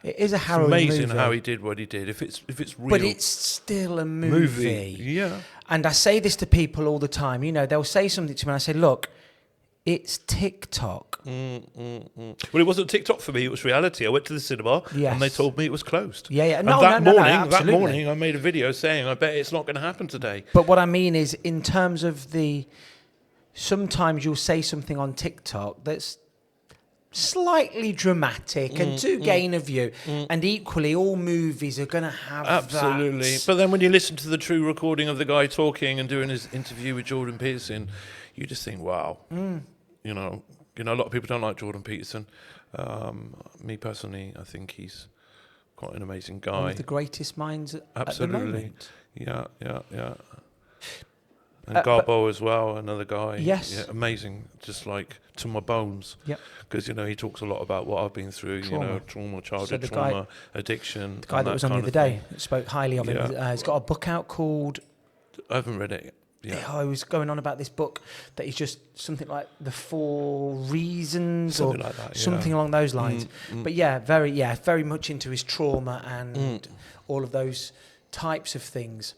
It is a harrowing movie. It's amazing how he did what he did. If it's real, but it's still a movie. Yeah. And I say this to people all the time. They'll say something to me, and I say, "Look, it's TikTok." Well, it wasn't TikTok for me. It was reality. I went to the cinema, and they told me it was closed. Yeah. And that morning, I made a video saying, "I bet it's not going to happen today." But what I mean is, in terms of sometimes you'll say something on TikTok that's slightly dramatic and to gain a view, and equally all movies are going to have absolutely that. But then when you listen to the true recording of the guy talking and doing his interview with Jordan Peterson, you just think, wow. A lot of people don't like Jordan Peterson. Me personally, I think he's quite an amazing guy. One of the greatest minds absolutely. At the moment. Yeah. And Garbo as well, another guy. Yes. Yeah, amazing, just like to my bones. Yep. Because, he talks a lot about what I've been through, childhood trauma, addiction. The guy that was on the other day spoke highly of him. He's got a book out called... I haven't read it yet. Yeah. I was going on about this book that is just something like The 4 Reasons something like that, something along those lines. But very much into his trauma and all of those types of things.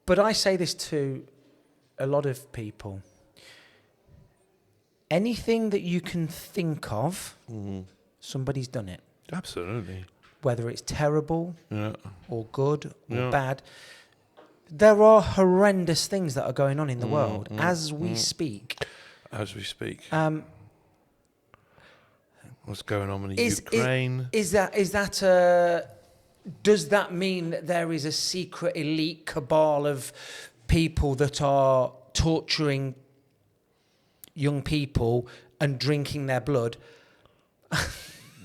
But I say this to a lot of people. Anything that you can think of, somebody's done it. Absolutely. Whether it's terrible or good or bad. There are horrendous things that are going on in the world as we speak. As we speak. What's going on in Ukraine? Does that mean that there is a secret elite cabal of people that are torturing young people and drinking their blood?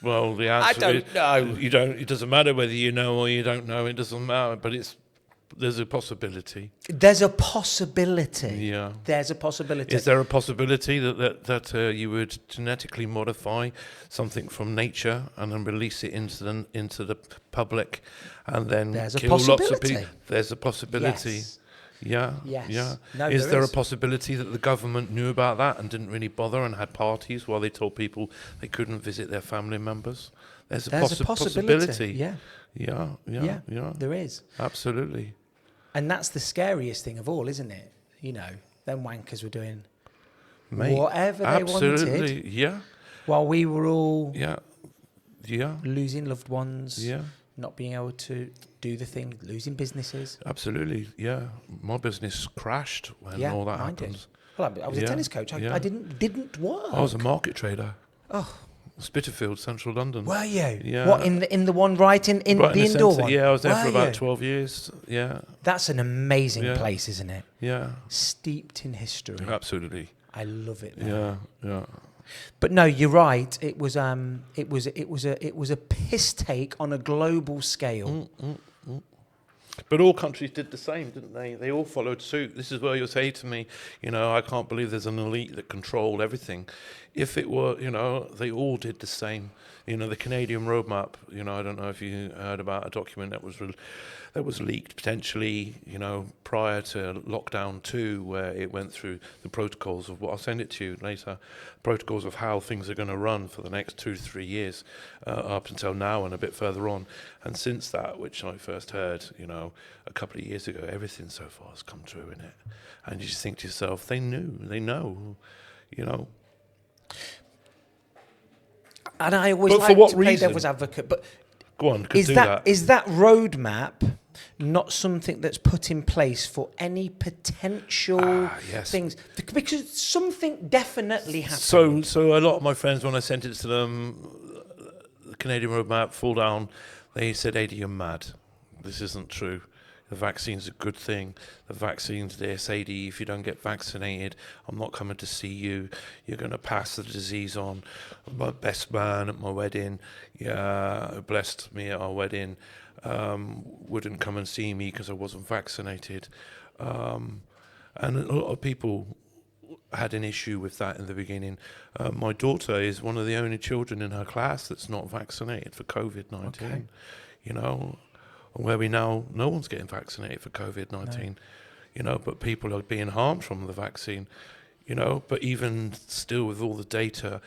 Well, the answer I don't know. You don't. It doesn't matter whether you know or you don't know. It doesn't matter. But there's a possibility. There's a possibility. Yeah. There's a possibility. Is there a possibility that you would genetically modify something from nature and then release it into the public, and then kill lots of people? There's a possibility. Yes. Yeah. Yes. Yeah. No, is there a possibility that the government knew about that and didn't really bother and had parties while they told people they couldn't visit their family members? There's a possibility. Yeah. Yeah. There is. Absolutely. And that's the scariest thing of all, isn't it? Them wankers were doing whatever they wanted. Yeah. While we were all losing loved ones. Yeah. Not being able to do the thing, losing businesses. Absolutely, yeah. My business crashed when all that happened. Well, I was a tennis coach. I didn't work. I was a market trader. Oh. Spitalfield, central London. Were you? Yeah. What, in the one right in the indoor one? Yeah, I was there for about 12 years. Yeah. That's an amazing place, isn't it? Yeah. Steeped in history. Absolutely. I love it there. Yeah. But no, you're right. It was a piss take on a global scale. But all countries did the same, didn't they? They all followed suit. This is where you'll say to me, I can't believe there's an elite that controlled everything. If it were, they all did the same the Canadian roadmap. I don't know if you heard about a document that was leaked potentially, prior to lockdown 2, where it went through the protocols of what I'll send it to you later, protocols of how things are going to run for the next 2 to 3 years, up until now and a bit further on. And since that, which I first heard, a couple of years ago, everything so far has come true in it. And you just think to yourself, they know. And I always But like for what to play reason? devil's advocate. But Go on, is that roadmap not something that's put in place for any potential yes. things? Because something definitely happened. So a lot of my friends, when I sent it to them, the Canadian roadmap, full down, they said, Ady, you're mad. This isn't true. The vaccine's a good thing. The vaccine's this, Ady. If you don't get vaccinated, I'm not coming to see you. You're going to pass the disease on. My best man at my wedding, who blessed me at our wedding, wouldn't come and see me because I wasn't vaccinated. And a lot of people had an issue with that in the beginning. My daughter is one of the only children in her class that's not vaccinated for COVID-19. Okay. Where we now, no one's getting vaccinated for COVID-19, but people are being harmed from the vaccine, but even still with all the data,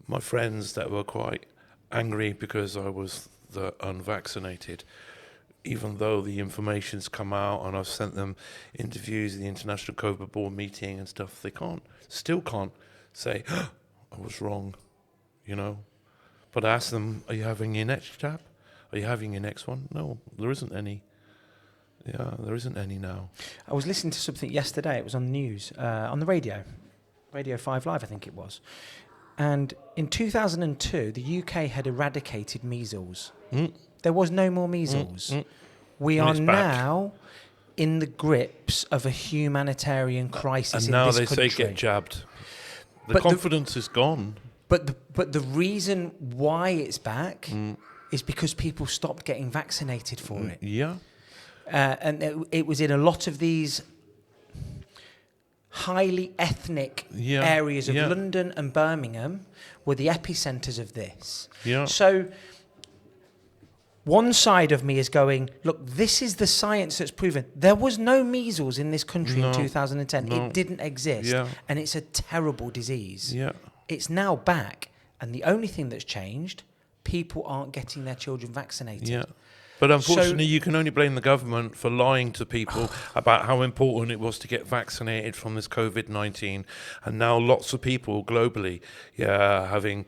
my friends that were quite angry because I was the unvaccinated, even though the information's come out and I've sent them interviews in the International COVID Board meeting and stuff, they still can't say, oh, I was wrong, But I asked them, are you having your next jab? Are you having your next one? No, there isn't any. Yeah, there isn't any now. I was listening to something yesterday. It was on the news, on the radio, Radio 5 Live, I think it was. And in 2002, the UK had eradicated measles. There was no more measles. We are now in the grips of a humanitarian crisis in this country. And now they say get jabbed. The confidence is gone. But the reason why it's back is because people stopped getting vaccinated for it. Yeah. And it was in a lot of these highly ethnic areas of London and Birmingham were the epicenters of this. Yeah. So one side of me is going, look, this is the science that's proven. There was no measles in this country in 2010. No. It didn't exist. Yeah. And it's a terrible disease. Yeah. It's now back. And the only thing that's changed, people aren't getting their children vaccinated. Yeah. But unfortunately, you can only blame the government for lying to people about how important it was to get vaccinated from this COVID-19. And now lots of people globally, having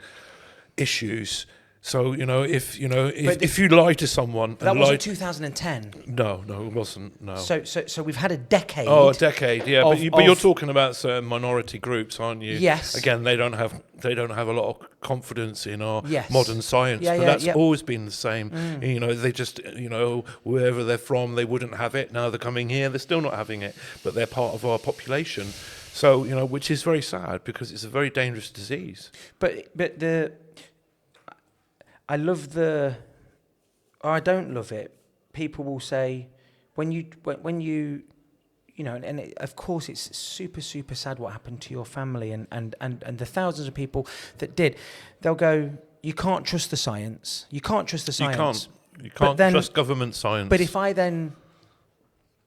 issues. So, if you lie to someone... That wasn't 2010. No, it wasn't, no. So we've had a decade. Oh, a decade, yeah. But you're talking about certain minority groups, aren't you? Yes. Again, they don't have a lot of confidence in our modern science, but that's always been the same. They just, wherever they're from, they wouldn't have it. Now they're coming here, they're still not having it, but they're part of our population. So, which is very sad because it's a very dangerous disease. But I love I don't love it. People will say, of course it's super, super sad what happened to your family and the thousands of people that did. They'll go, you can't trust the science. You can't trust the science. You can't trust government science. But if I then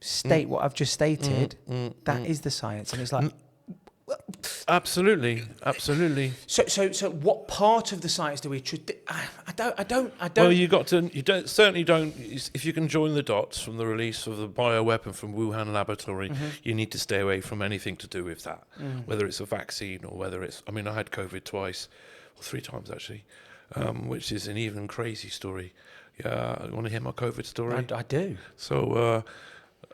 state what I've just stated, that is the science. And it's like... Absolutely. So what part of the science do we trust? I don't. Well, certainly don't. If you can join the dots from the release of the bioweapon from Wuhan laboratory, you need to stay away from anything to do with that. Whether it's a vaccine or whether it's. I mean, I had COVID twice, or 3 times actually, which is an even crazy story. Yeah, you want to hear my COVID story? I do. So.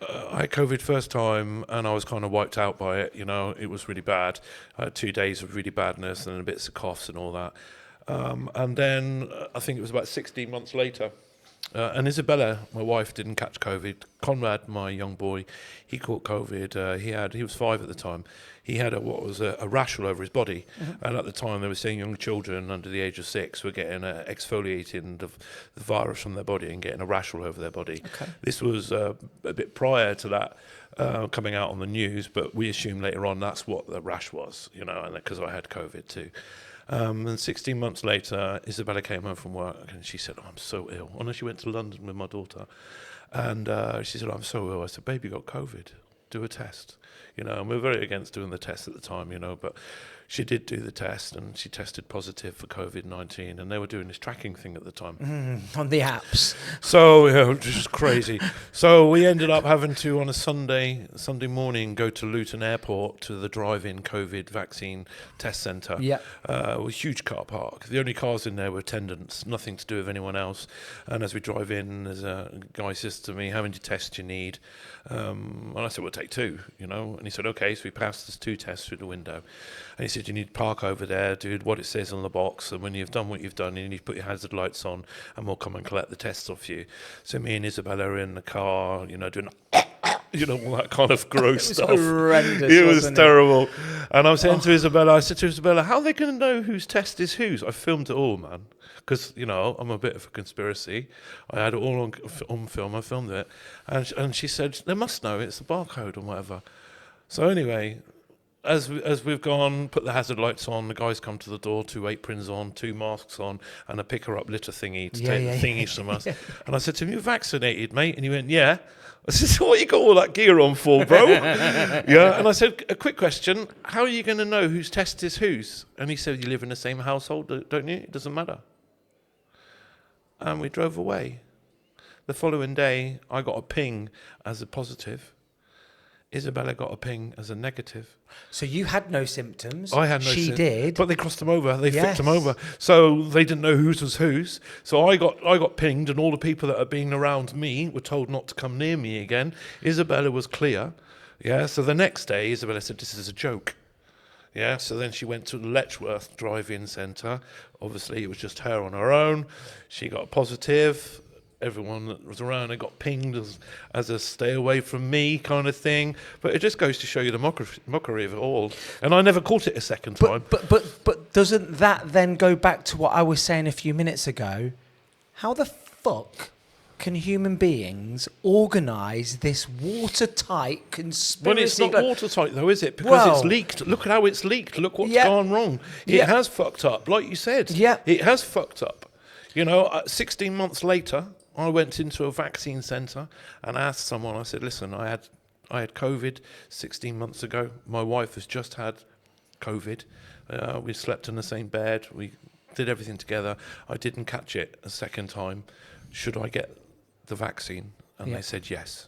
I had COVID first time and I was kind of wiped out by it. It was really bad. I had 2 days of really badness and bits of coughs and all that. And then I think it was about 16 months later. And Isabella, my wife, didn't catch COVID. Conrad, my young boy, he caught COVID. He was 5 at the time. He had a rash all over his body. And at the time, they were saying young children under the age of 6 were getting exfoliating the virus from their body and getting a rash all over their body. Okay. This was a bit prior to that coming out on the news, but we assumed later on that's what the rash was, and because I had COVID too. And 16 months later, Isabella came home from work and she said, I'm so ill. And then she went to London with my daughter. And she said, I'm so ill. I said, baby, you got COVID. Do a test. And we were very against doing the test at the time, but she did do the test and she tested positive for COVID-19, and they were doing this tracking thing at the time. On the apps. So, just crazy. So we ended up having to, on a Sunday morning, go to Luton Airport to the drive-in COVID vaccine test centre. Yeah. It was a huge car park. The only cars in there were attendants, nothing to do with anyone else. And as we drive in, there's a guy says to me, how many tests do you need? And I said, we'll take 2, And he said, okay. So we passed this 2 tests through the window. And he said, you need to park over there, do what it says on the box. And when you've done what you've done, you need to put your hazard lights on and we'll come and collect the tests off you. So me and Isabella are in the car, doing all that kind of gross stuff. Horrendous, it was terrible. And I was saying to Isabella, I said to Isabella, how are they going to know whose test is whose? I filmed it all, man. Because, I'm a bit of a conspiracy. I had it all on film. I filmed it. And she said, they must know. It's the barcode or whatever. So anyway, as we've gone, put the hazard lights on, the guys come to the door, 2 aprons on, 2 masks on, and a picker-up litter thingy to take the thingies from us. And I said to him, you vaccinated, mate? And he went, yeah. I said, so what you got all that gear on for, bro? Yeah. And I said, a quick question, how are you going to know whose test is whose? And he said, you live in the same household, don't you? It doesn't matter. And we drove away. The following day, I got a ping as a positive. Isabella got a ping as a negative. So you had no symptoms. I had no symptoms. She did. But they crossed them over. They flipped them over. So they didn't know whose was whose. So I got pinged, and all the people that had been around me were told not to come near me again. Isabella was clear. Yeah. So the next day, Isabella said, this is a joke. Yeah, so then she went to the Letchworth drive-in centre. Obviously, it was just her on her own. She got positive. Everyone that was around her got pinged as a stay away from me kind of thing. But it just goes to show you the mockery of it all. And I never caught it a second time. But doesn't that then go back to what I was saying a few minutes ago? How the fuck can human beings organise this watertight conspiracy? Well, it's not watertight though, is it? Because it's leaked. Look at how it's leaked. Look what's gone wrong. It has fucked up, like you said. Yeah. It has fucked up. 16 months later, I went into a vaccine centre and asked someone, I said, listen, I had COVID 16 months ago. My wife has just had COVID. We slept in the same bed. We did everything together. I didn't catch it a second time. Should I get the vaccine? And they said yes.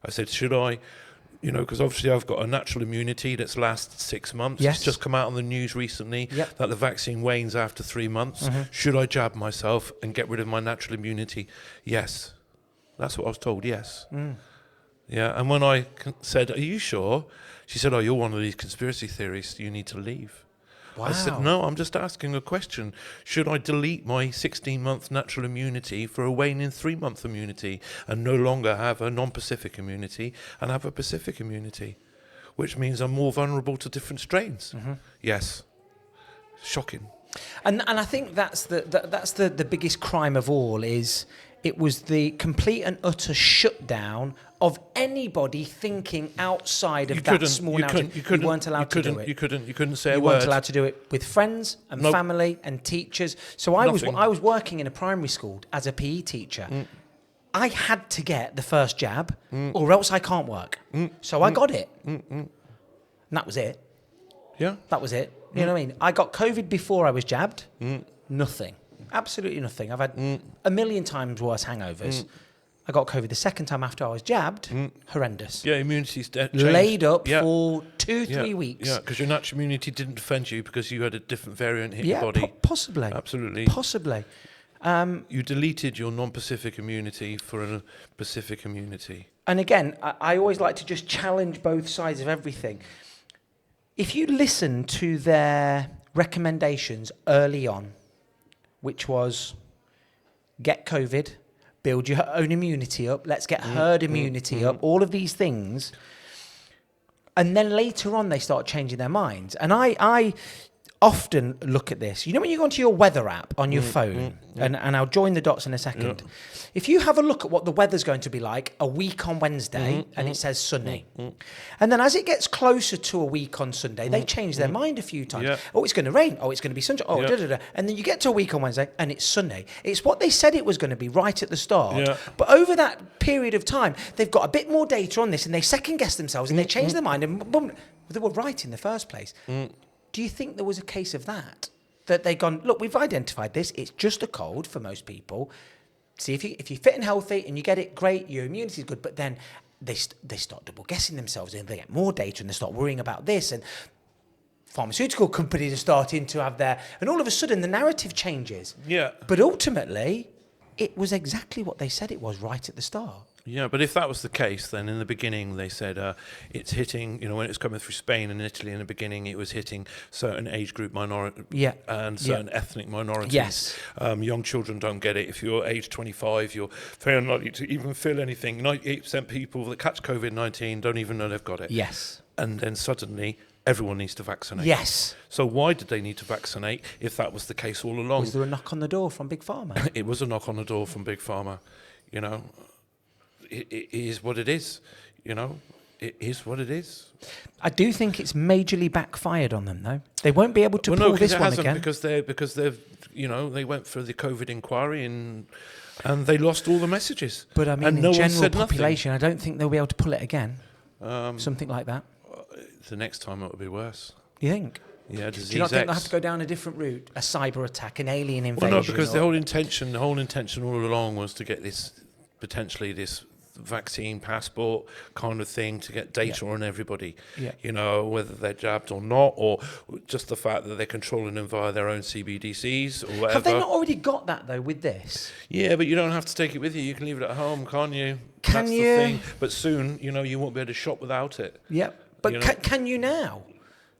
I said, should I? Because obviously I've got a natural immunity that's lasted 6 months. Yes. It's just come out on the news recently that the vaccine wanes after 3 months. Mm-hmm. Should I jab myself and get rid of my natural immunity? Yes. That's what I was told, yes. Yeah, and when I said, are you sure? She said, oh, you're one of these conspiracy theorists. You need to leave. Wow. I said, no, I'm just asking a question. Should I delete my 16-month natural immunity for a waning 3-month immunity and no longer have a non-Pacific immunity and have a Pacific immunity, which means I'm more vulnerable to different strains? Mm-hmm. Yes. Shocking. And I think that's the biggest crime of all is it was the complete and utter shutdown of anybody thinking outside of that small narrative. You weren't allowed to do it. You couldn't say a word. You weren't allowed to do it with friends and family and teachers. So I was working in a primary school as a PE teacher. I had to get the first jab or else I can't work. So I got it. And that was it. Yeah. That was it. You know what I mean? I got COVID before I was jabbed. Nothing. Absolutely nothing. I've had a million times worse hangovers. I got COVID the second time after I was jabbed. Horrendous. Yeah, immunity's changed. Laid up for 2-3 weeks. Yeah, because your natural immunity didn't defend you because you had a different variant hit your body. Possibly. Absolutely. Possibly. You deleted your non-Pacific immunity for a Pacific immunity. And again, I always like to just challenge both sides of everything. If you listen to their recommendations early on, which was get COVID, build your own immunity up, let's get herd immunity up, all of these things. And then later on, they start changing their minds. And I often look at this. You know when you go onto your weather app on your phone, and I'll join the dots in a second. If you have a look at what the weather's going to be like a week on Wednesday, and it says sunny, and then as it gets closer to a week on Sunday, they change their mind a few times. Oh, it's going to rain. Oh, it's going to be sunshine. Oh, and then you get to a week on Wednesday, and it's sunny. It's what they said it was going to be right at the start. But over that period of time, they've got a bit more data on this, and they second guess themselves, and they change their mind, and boom, they were right in the first place. Do you think there was a case of that they've gone, look, we've identified this. It's just a cold for most people. See, if you're fit and healthy and you get it, great, your immunity is good. But then they start double guessing themselves, and they get more data, and they start worrying about this. And pharmaceutical companies are starting to have and all of a sudden the narrative changes. Yeah. But ultimately, it was exactly what they said it was right at the start. Yeah, but if that was the case, then in the beginning they said it's hitting, when it was coming through Spain and Italy in the beginning, it was hitting certain age group minority and certain ethnic minorities. Yes. Young children don't get it. If you're age 25, you're very unlikely to even feel anything. 98% people that catch COVID-19 don't even know they've got it. Yes. And then suddenly everyone needs to vaccinate. Yes. So why did they need to vaccinate if that was the case all along? Was there a knock on the door from Big Pharma? It was a knock on the door from Big Pharma, It is what it is, It is what it is. I do think it's majorly backfired on them, though. They won't be able to pull this one again. Because they've they went through the COVID inquiry and they lost all the messages. But I mean, in general population, I don't think they'll be able to pull it again. Something like that. The next time it will be worse. You think? Yeah, do you not think they'll have to go down a different route, a cyber attack, an alien invasion? Well, no, because the whole intention all along was to get this vaccine passport kind of thing, to get data on everybody, whether they're jabbed or not, or just the fact that they're controlling them via their own CBDCs or whatever. Have they not already got that, though, with this? Yeah, but you don't have to take it with you. You can leave it at home, can't you? That's the thing. But soon, you won't be able to shop without it. Yep. But can you now?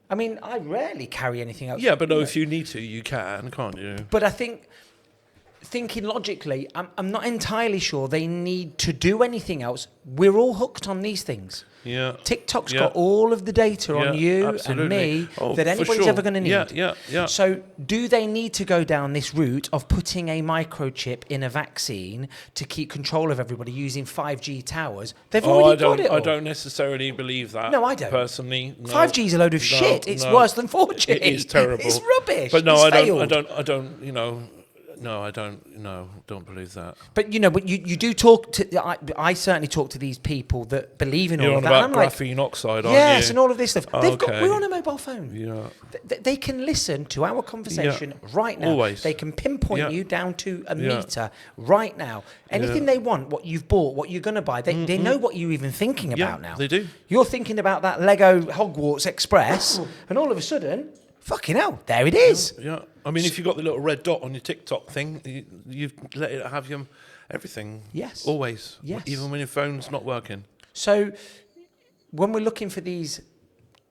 I mean, I rarely carry anything else. Yeah, but no, if you need to, you can, can't you? But I think, thinking logically, I'm not entirely sure they need to do anything else. We're all hooked on these things. Yeah. TikTok's got all of the data on you and me that anybody's ever going to need. Yeah. So do they need to go down this route of putting a microchip in a vaccine to keep control of everybody using 5G towers? They've already got it all. I don't necessarily believe that. No, I don't. Personally, no. 5G's a load of shit. It's worse than 4G. It is terrible. It's rubbish. But no, I don't believe that. But you do talk to. I certainly talk to these people that believe in all of that. You're on about graphene oxide, aren't you? Yes, and all of this stuff. We're on a mobile phone. Yeah. They can listen to our conversation right now. Always. They can pinpoint you down to a meter right now. Anything they want, what you've bought, what you're going to buy, they know what you're even thinking about now. They do. You're thinking about that Lego Hogwarts Express, and all of a sudden, fucking hell, there it is. Yeah. I mean, if you've got the little red dot on your TikTok thing, you've let it have your everything. Yes. Always. Yes. Even when your phone's not working. So when we're looking for these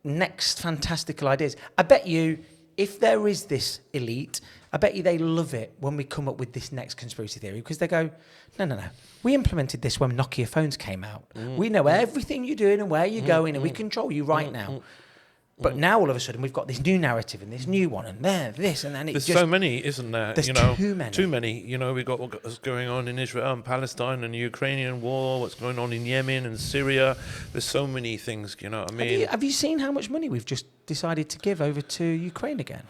next fantastical ideas, I bet you, if there is this elite, I bet you they love it when we come up with this next conspiracy theory, because they go, no. We implemented this when Nokia phones came out. We know everything you're doing and where you're going, and we control you right now. But now all of a sudden we've got this new narrative and this new one and this and then there's so many, isn't there? There's too many. Too many. We've got what's going on in Israel and Palestine and the Ukrainian war, what's going on in Yemen and Syria. There's so many things, you know what I mean? Have you seen how much money we've just decided to give over to Ukraine again?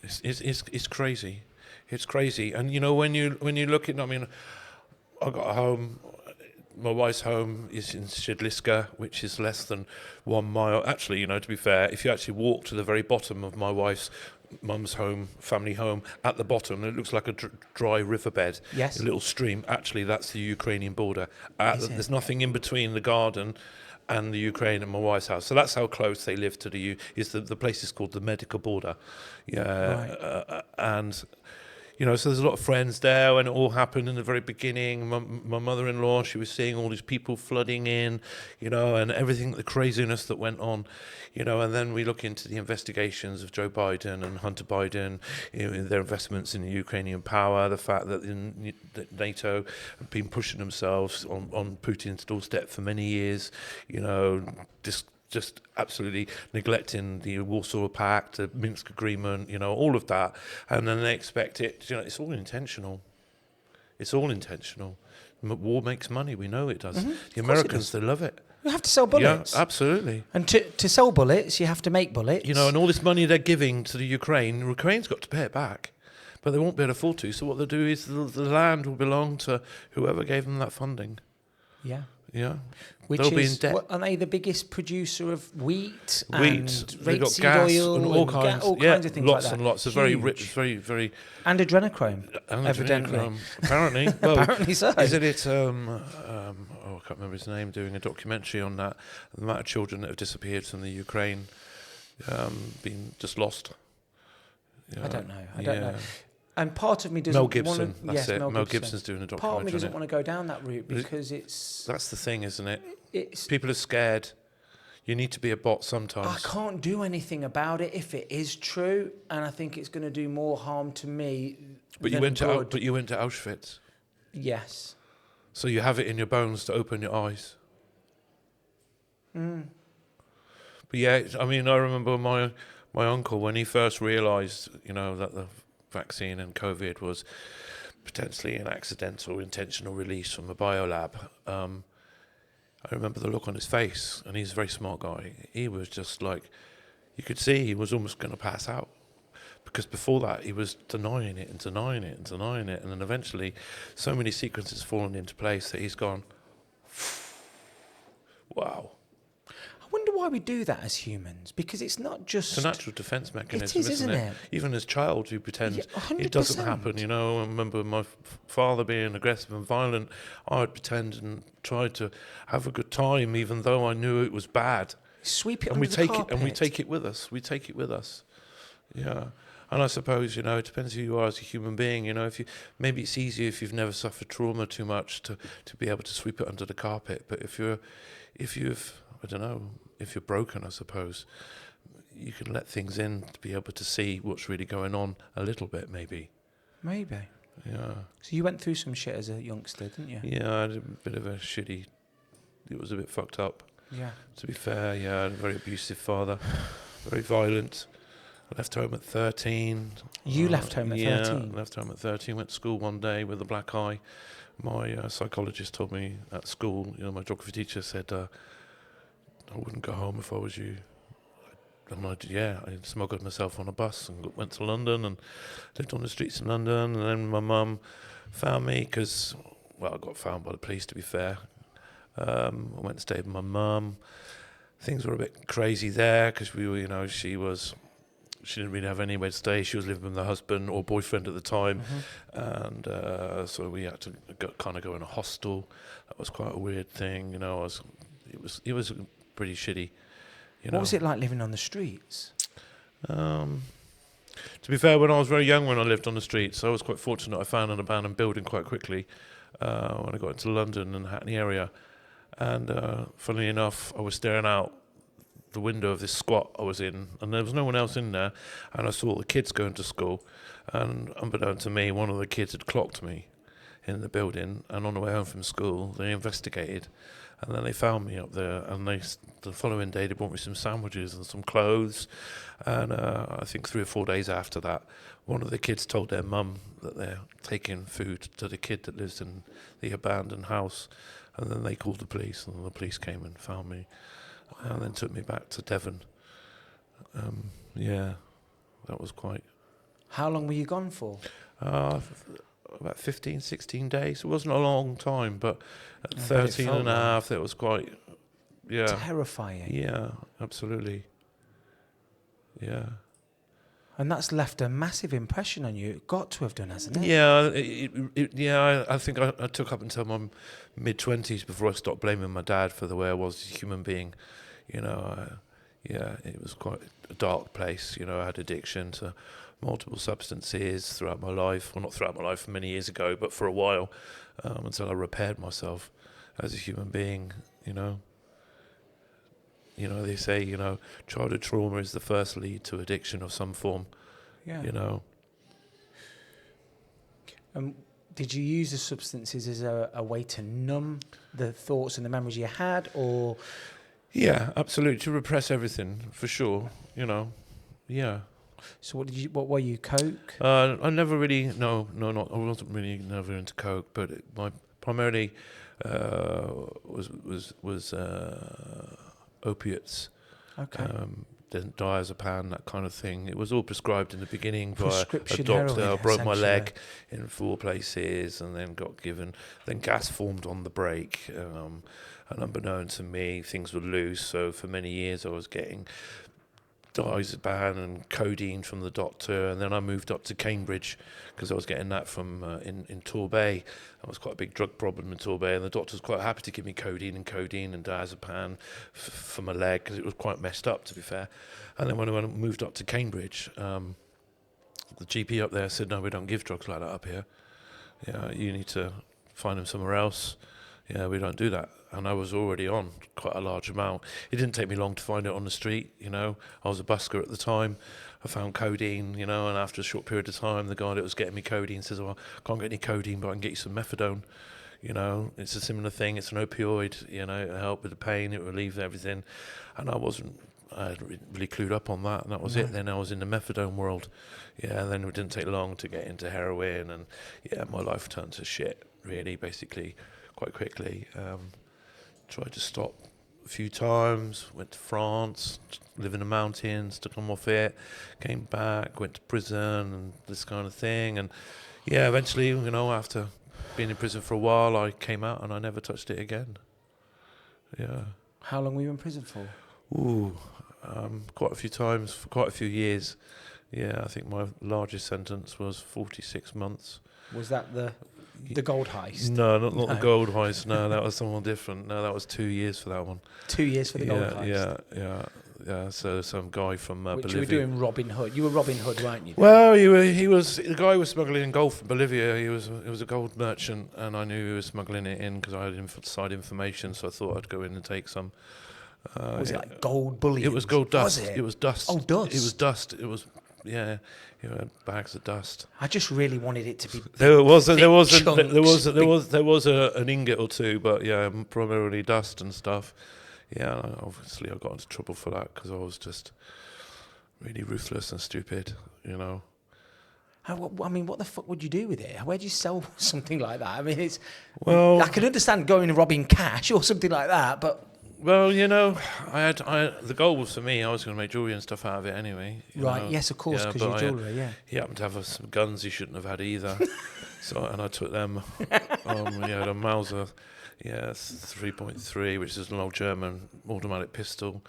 It's crazy. It's crazy. And when you look at, I got a home. My wife's home is in Siedliska, which is less than 1 mile. Actually, to be fair, if you actually walk to the very bottom of my wife's mum's home, family home, at the bottom, it looks like a dry riverbed, yes, a little stream. Actually, that's the Ukrainian border. There's nothing in between the garden and the Ukraine and my wife's house. So that's how close they live to the place is called the medical border. Yeah, right. And so there's a lot of friends there when it all happened in the very beginning. My mother-in-law, she was seeing all these people flooding in, and everything, the craziness that went on, and then we look into the investigations of Joe Biden and Hunter Biden, their investments in the Ukrainian power, the fact that NATO have been pushing themselves on Putin's doorstep for many years, just absolutely neglecting the Warsaw Pact, the Minsk Agreement, all of that, and then they expect it. It's all intentional. It's all intentional. War makes money. We know it does. Mm-hmm. The Americans, they love it. You have to sell bullets. Yeah, absolutely. And to sell bullets, you have to make bullets. And all this money they're giving to the Ukraine's got to pay it back. But they won't be able to afford to. So what they'll do is the land will belong to whoever gave them that funding. Yeah. Yeah. Which They'll be is, in debt. aren't they the biggest producer of wheat They've got rapeseed gas oil and all kinds of things lots like that? and lots. They're very rich, very, very... And adrenochrome, evidently. Apparently. Well, apparently so. Isn't it, I can't remember his name, doing a documentary on that, the amount of children that have disappeared from the Ukraine, been just lost. I don't know. And part of me doesn't Mel Gibson, want to... that's it. Mel Gibson's doing a documentary. Part of me doesn't want to go down that route because it's... That's the thing, isn't it? It's... People are scared. You need to be a bot sometimes. I can't do anything about it if it is true, and I think it's going to do more harm to me But than good. But you went to Auschwitz. Yes. So you have it in your bones to open your eyes. Mm. But yeah, I mean, I remember my uncle when he first realised, that the vaccine and COVID was potentially an accidental, intentional release from a biolab. I remember the look on his face, and he's a very smart guy. He was just like, you could see he was almost going to pass out. Because before that, he was denying it, and then eventually so many sequences fallen into place that he's gone, wow. I wonder why we do that as humans, because it's not just... It's a natural defence mechanism, it is, isn't it? Even as child, you pretend it 100%. doesn't happen, I remember my father being aggressive and violent. I would pretend and try to have a good time, even though I knew it was bad. Sweep it and under the carpet. And we take it with us. Yeah. And I suppose, it depends who you are as a human being. Maybe it's easier if you've never suffered trauma too much to be able to sweep it under the carpet. But if you're broken, I suppose, you can let things in to be able to see what's really going on a little bit, maybe. Maybe. Yeah. So you went through some shit as a youngster, didn't you? Yeah, I had a bit of a shitty... It was a bit fucked up. Yeah. To be fair, yeah, I had a very abusive father, very violent. I left home at 13. You left home at 13? Yeah, left home at 13, went to school one day with a black eye. My psychologist told me at school, my geography teacher said, I wouldn't go home if I was you. And I smuggled myself on a bus and went to London and lived on the streets in London. And then my mum found me because, I got found by the police, to be fair. I went and stayed with my mum. Things were a bit crazy there because we were, she didn't really have anywhere to stay. She was living with her husband or boyfriend at the time. Mm-hmm. And so we had to go in a hostel. That was quite a weird thing, it was pretty shitty. What was it like living on the streets? To be fair, when I was very young, when I lived on the streets, I was quite fortunate. I found an abandoned building quite quickly when I got into London and Hackney area. And funnily enough, I was staring out the window of this squat I was in, and there was no one else in there. And I saw the kids going to school, and unbeknown to me, one of the kids had clocked me in the building. And on the way home from school, they investigated. And then they found me up there, and the following day they brought me some sandwiches and some clothes. And I think 3 or 4 days after that, one of the kids told their mum that they're taking food to the kid that lives in the abandoned house. And then they called the police, and the police came and found me, and then took me back to Devon. That was quite... How long were you gone for? About 15, 16 days. It wasn't a long time, but at 13 and a half, it was quite, terrifying. Yeah, absolutely. Yeah. And that's left a massive impression on you. It got to have done, hasn't it? Yeah, I think I took up until my mid-20s before I stopped blaming my dad for the way I was as a human being. It was quite a dark place. I had addiction to multiple substances throughout my life. Well, not throughout my life, many years ago, but for a while, until I repaired myself as a human being, they say, childhood trauma is the first lead to addiction of some form, Did you use the substances as a way to numb the thoughts and the memories you had, or Yeah, absolutely. To repress everything, for sure. Yeah. So what were you, coke? I never really, not. I wasn't really never into coke, but my primarily was opiates. Okay. Diazepam, that kind of thing. It was all prescribed in the beginning by a Prescription doctor. heroin, I broke my leg essentially. in 4 places, and then got given. Then gas formed on the break, and unbeknown to me, things were loose. So for many years, I was getting diazepam and codeine from the doctor, and then I moved up to Cambridge because I was getting that from in Torbay. That was quite a big drug problem in Torbay, and the doctor was quite happy to give me codeine and diazepam for my leg because it was quite messed up, to be fair. And then when I moved up to Cambridge, the GP up there said, "No, we don't give drugs like that up here. Yeah, you need to find them somewhere else. Yeah, we don't do that." And I was already on quite a large amount. It didn't take me long to find it on the street, I was a busker at the time. I found codeine, and after a short period of time, the guy that was getting me codeine says, "Well, I can't get any codeine, but I can get you some methadone." It's a similar thing. It's an opioid, it'll help with the pain, it'll relieve everything. And I hadn't really clued up on that, and that was it. Then I was in the methadone world. Yeah, and then it didn't take long to get into heroin, and my life turned to shit, really, basically, quite quickly. Tried to stop a few times, went to France, live in the mountains to come off it, came back, went to prison and this kind of thing. And eventually, after being in prison for a while, I came out and I never touched it again. Yeah. How long were you in prison for? Quite a few times, for quite a few years. Yeah, I think my largest sentence was 46 months. Was that the gold heist? No, not the gold heist. No, that was someone different. No, that was 2 years for that one. 2 years for the gold heist? Yeah. So some guy from Which Bolivia. you were doing Robin Hood. You were Robin Hood, weren't you? Well, the guy was smuggling gold from Bolivia. He was a gold merchant, and I knew he was smuggling it in because I had inside information. So I thought I'd go in and take some. Was it like gold bullion? It was gold dust. Was it? It was dust. Oh, dust. It was dust. It was bags of dust. I just really wanted it to be. There was an ingot or two, but primarily dust and stuff. Yeah, obviously I got into trouble for that because I was just really ruthless and stupid. What the fuck would you do with it? Where do you sell something like that? I mean, I can understand going and robbing cash or something like that, but. Well, the goal was for me. I was going to make jewelry and stuff out of it anyway. Right? Yes, of course, because you're jewelry. Yeah. He happened to have some guns he shouldn't have had either, and I took them. He had a Mauser, 3.3, which is an old German automatic pistol.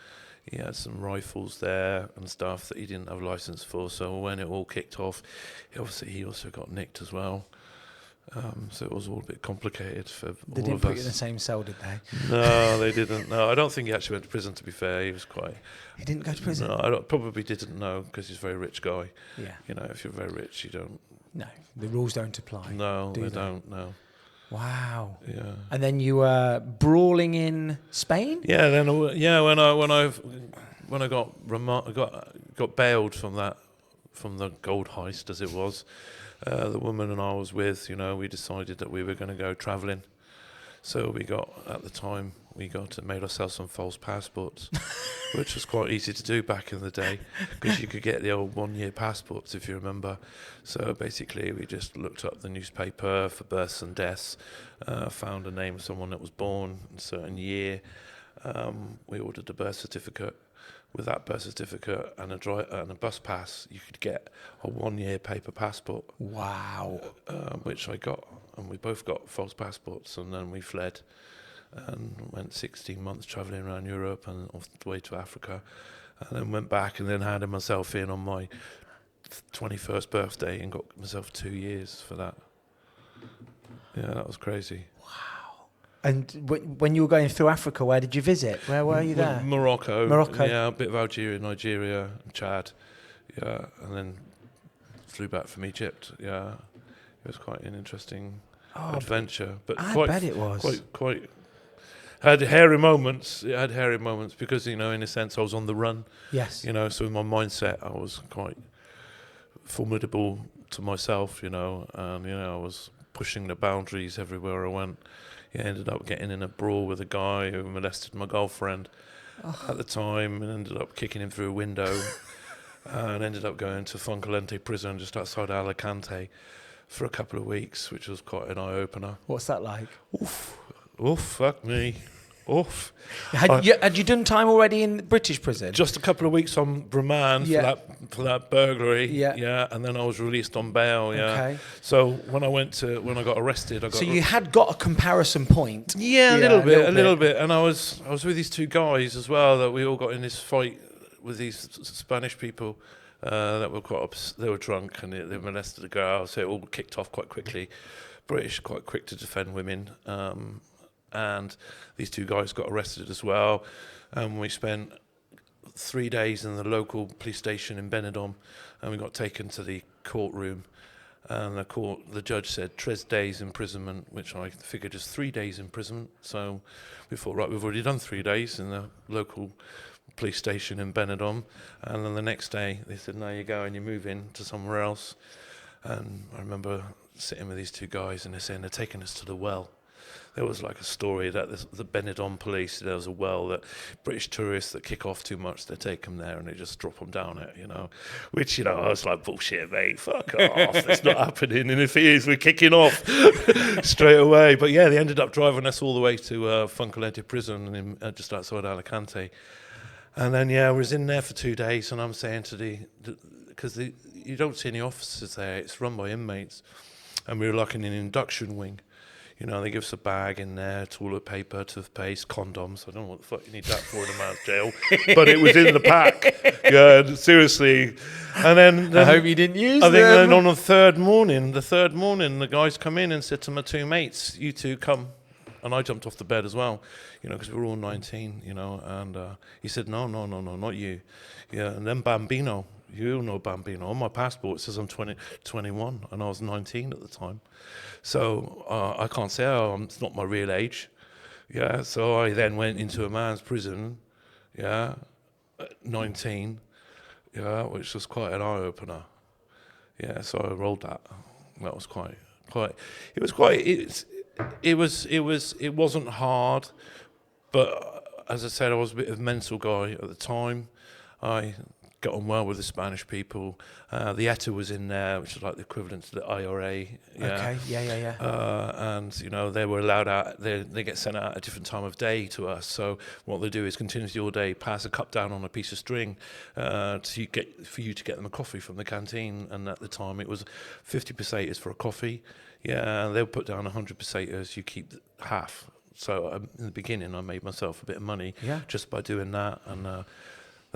He had some rifles there and stuff that he didn't have a license for. So when it all kicked off, he also got nicked as well. So it was all a bit complicated for all of us. They didn't put you in the same cell, did they? No, they didn't. No, I don't think he actually went to prison, to be fair. He was quite... He didn't go to prison? No, I probably didn't know because he's a very rich guy. Yeah. If you're very rich, you don't... No, the rules don't apply. No, they don't, no. Wow. Yeah. And then you were brawling in Spain? Yeah, when I got bailed from the gold heist, as it was, the woman and I was with, we decided that we were going to go travelling. So at the time, made ourselves some false passports, which was quite easy to do back in the day, because you could get the old 1-year passports, if you remember. So basically, we just looked up the newspaper for births and deaths, found a name of someone that was born in a certain year. We ordered a birth certificate. With that birth certificate and a bus pass, you could get a 1-year paper passport. Wow. Which I got, and we both got false passports, and then we fled and went 16 months travelling around Europe and off the way to Africa, and then went back and then handed myself in on my 21st birthday and got myself 2 years for that. Yeah, that was crazy. And when you were going through Africa, where did you visit? Where were you there? Morocco. Morocco. Yeah, a bit of Algeria, Nigeria, Chad. Yeah, and then flew back from Egypt. Yeah, it was quite an interesting adventure. But I bet it was. Quite had hairy moments. It had hairy moments because, in a sense, I was on the run. Yes. So in my mindset, I was quite formidable to myself, and, I was pushing the boundaries everywhere I went. I ended up getting in a brawl with a guy who molested my girlfriend, at the time, and ended up kicking him through a window, and ended up going to Foncalente prison just outside Alicante for a couple of weeks, which was quite an eye-opener. What's that like? Oof, fuck me. Oof. Had you done time already in British prison? Just a couple of weeks on remand for that burglary. Yeah, and then I was released on bail. Yeah. Okay. So when I got arrested, So you had got a comparison point. Yeah, a little bit. And I was with these two guys as well that we all got in this fight with these Spanish people that were they were drunk and they molested a girl, so it all kicked off quite quickly. British quite quick to defend women. And these two guys got arrested as well. And we spent 3 days in the local police station in Benidorm, and we got taken to the courtroom. And the judge said 3 days imprisonment, which I figured is 3 days imprisonment. So we thought, right, we've already done 3 days in the local police station in Benidorm. And then the next day they said, no, you go and you move in to somewhere else. And I remember sitting with these two guys, and they're saying they're taking us to the well. There was like a story that the Benidorm police, there was a well that British tourists that kick off too much, they take them there and they just drop them down it, which, I was like, bullshit, mate, fuck off, it's not happening. And if it is, we're kicking off straight away. But yeah, they ended up driving us all the way to Foncalente prison just outside Alicante. And then, I was in there for 2 days, and I'm saying to because you don't see any officers there, it's run by inmates. And we were like in an induction wing. They give us a bag in there, toilet paper, toothpaste, condoms. I don't know what the fuck you need that for in a man's jail. But it was in the pack. Yeah, seriously. And then I hope you didn't use them. I think then on the third morning, the guys come in and said to my two mates, you two come. And I jumped off the bed as well, because we were all 19, and he said, no, not you. Yeah, and then Bambino. You know Bambino. On my passport it says I'm 21, and I was 19 at the time. So I can't say, it's not my real age. Yeah, so I then went into a man's prison, at 19, which was quite an eye-opener. Yeah, so I rolled that. That was quite. It wasn't hard, but as I said, I was a bit of a mental guy at the time. I got on well with the Spanish people. The ETA was in there, which is like the equivalent to the IRA. Okay, yeah. And they were allowed out. They get sent out at a different time of day to us. So what they do is continuously all day pass a cup down on a piece of string for you to get them a coffee from the canteen. And at the time it was 50 pesetas for a coffee. Yeah, and they'll put down 100 pesetas. You keep half. So in the beginning, I made myself a bit of money just by doing that. And there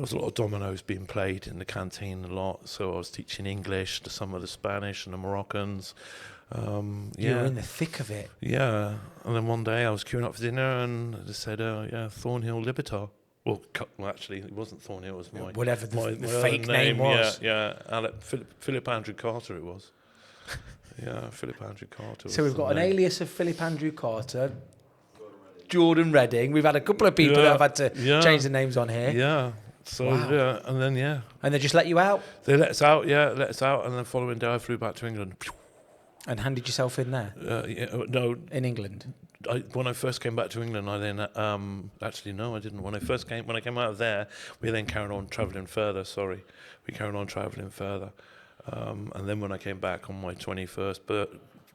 was a lot of dominoes being played in the canteen a lot. So I was teaching English to some of the Spanish and the Moroccans. You were in the thick of it. Yeah. And then one day I was queuing up for dinner and they said, Thornhill Libertar. Well, actually, it wasn't Thornhill. It was the fake name was. Philip Andrew Carter it was. Yeah, Philip Andrew Carter. So we've got an alias of Philip Andrew Carter, Jordan Redding. We've had a couple of people that have had to change the names on here. Yeah. So, wow. And then, And they just let you out? They let us out, and then the following day I flew back to England. And handed yourself in there? No. In England? When I first came back to England, I then, actually, no, I didn't. When I came out of there, we then carried on travelling further, We carried on travelling further. And then when I came back on my 21st, but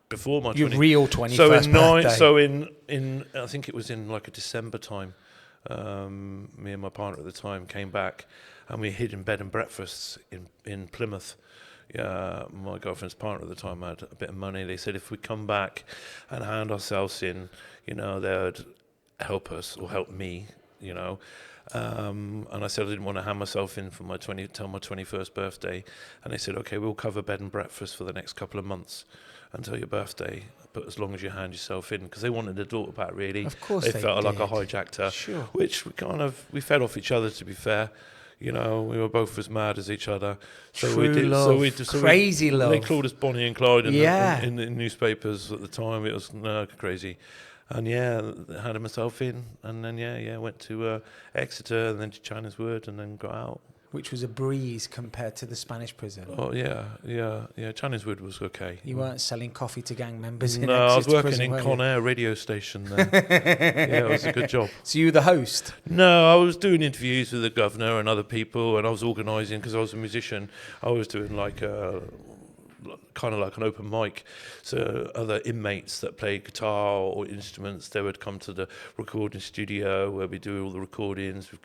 before my your real 21st birthday. So in I think it was in like a December time, me and my partner at the time came back, and we hid in bed and breakfasts in Plymouth. Yeah, my girlfriend's partner at the time had a bit of money. They said if we come back and hand ourselves in, they would help us or help me, And I said I didn't want to hand myself in for till my 21st birthday. And they said, okay, we'll cover bed and breakfast for the next couple of months until your birthday, but as long as you hand yourself in, because they wanted their daughter back, really. Of course they felt like I hijacked her. Sure. Which we fed off each other, to be fair. We were both as mad as each other. So True we did. love. Crazy love. They called us Bonnie and Clyde in the newspapers at the time. It was crazy. And handed myself in, and then went to Exeter, and then to China's Wood, and then got out. which was a breeze compared to the Spanish prison. Oh yeah. Channings Wood was okay. You weren't selling coffee to gang members in No, I was Exeter working prison, in were Con you? Air radio station then. Yeah, it was a good job. So you were the host? No, I was doing interviews with the governor and other people, and I was organising, because I was a musician. I was doing like kind of like an open mic, so other inmates that played guitar or instruments, they would come to the recording studio where we do all the recordings with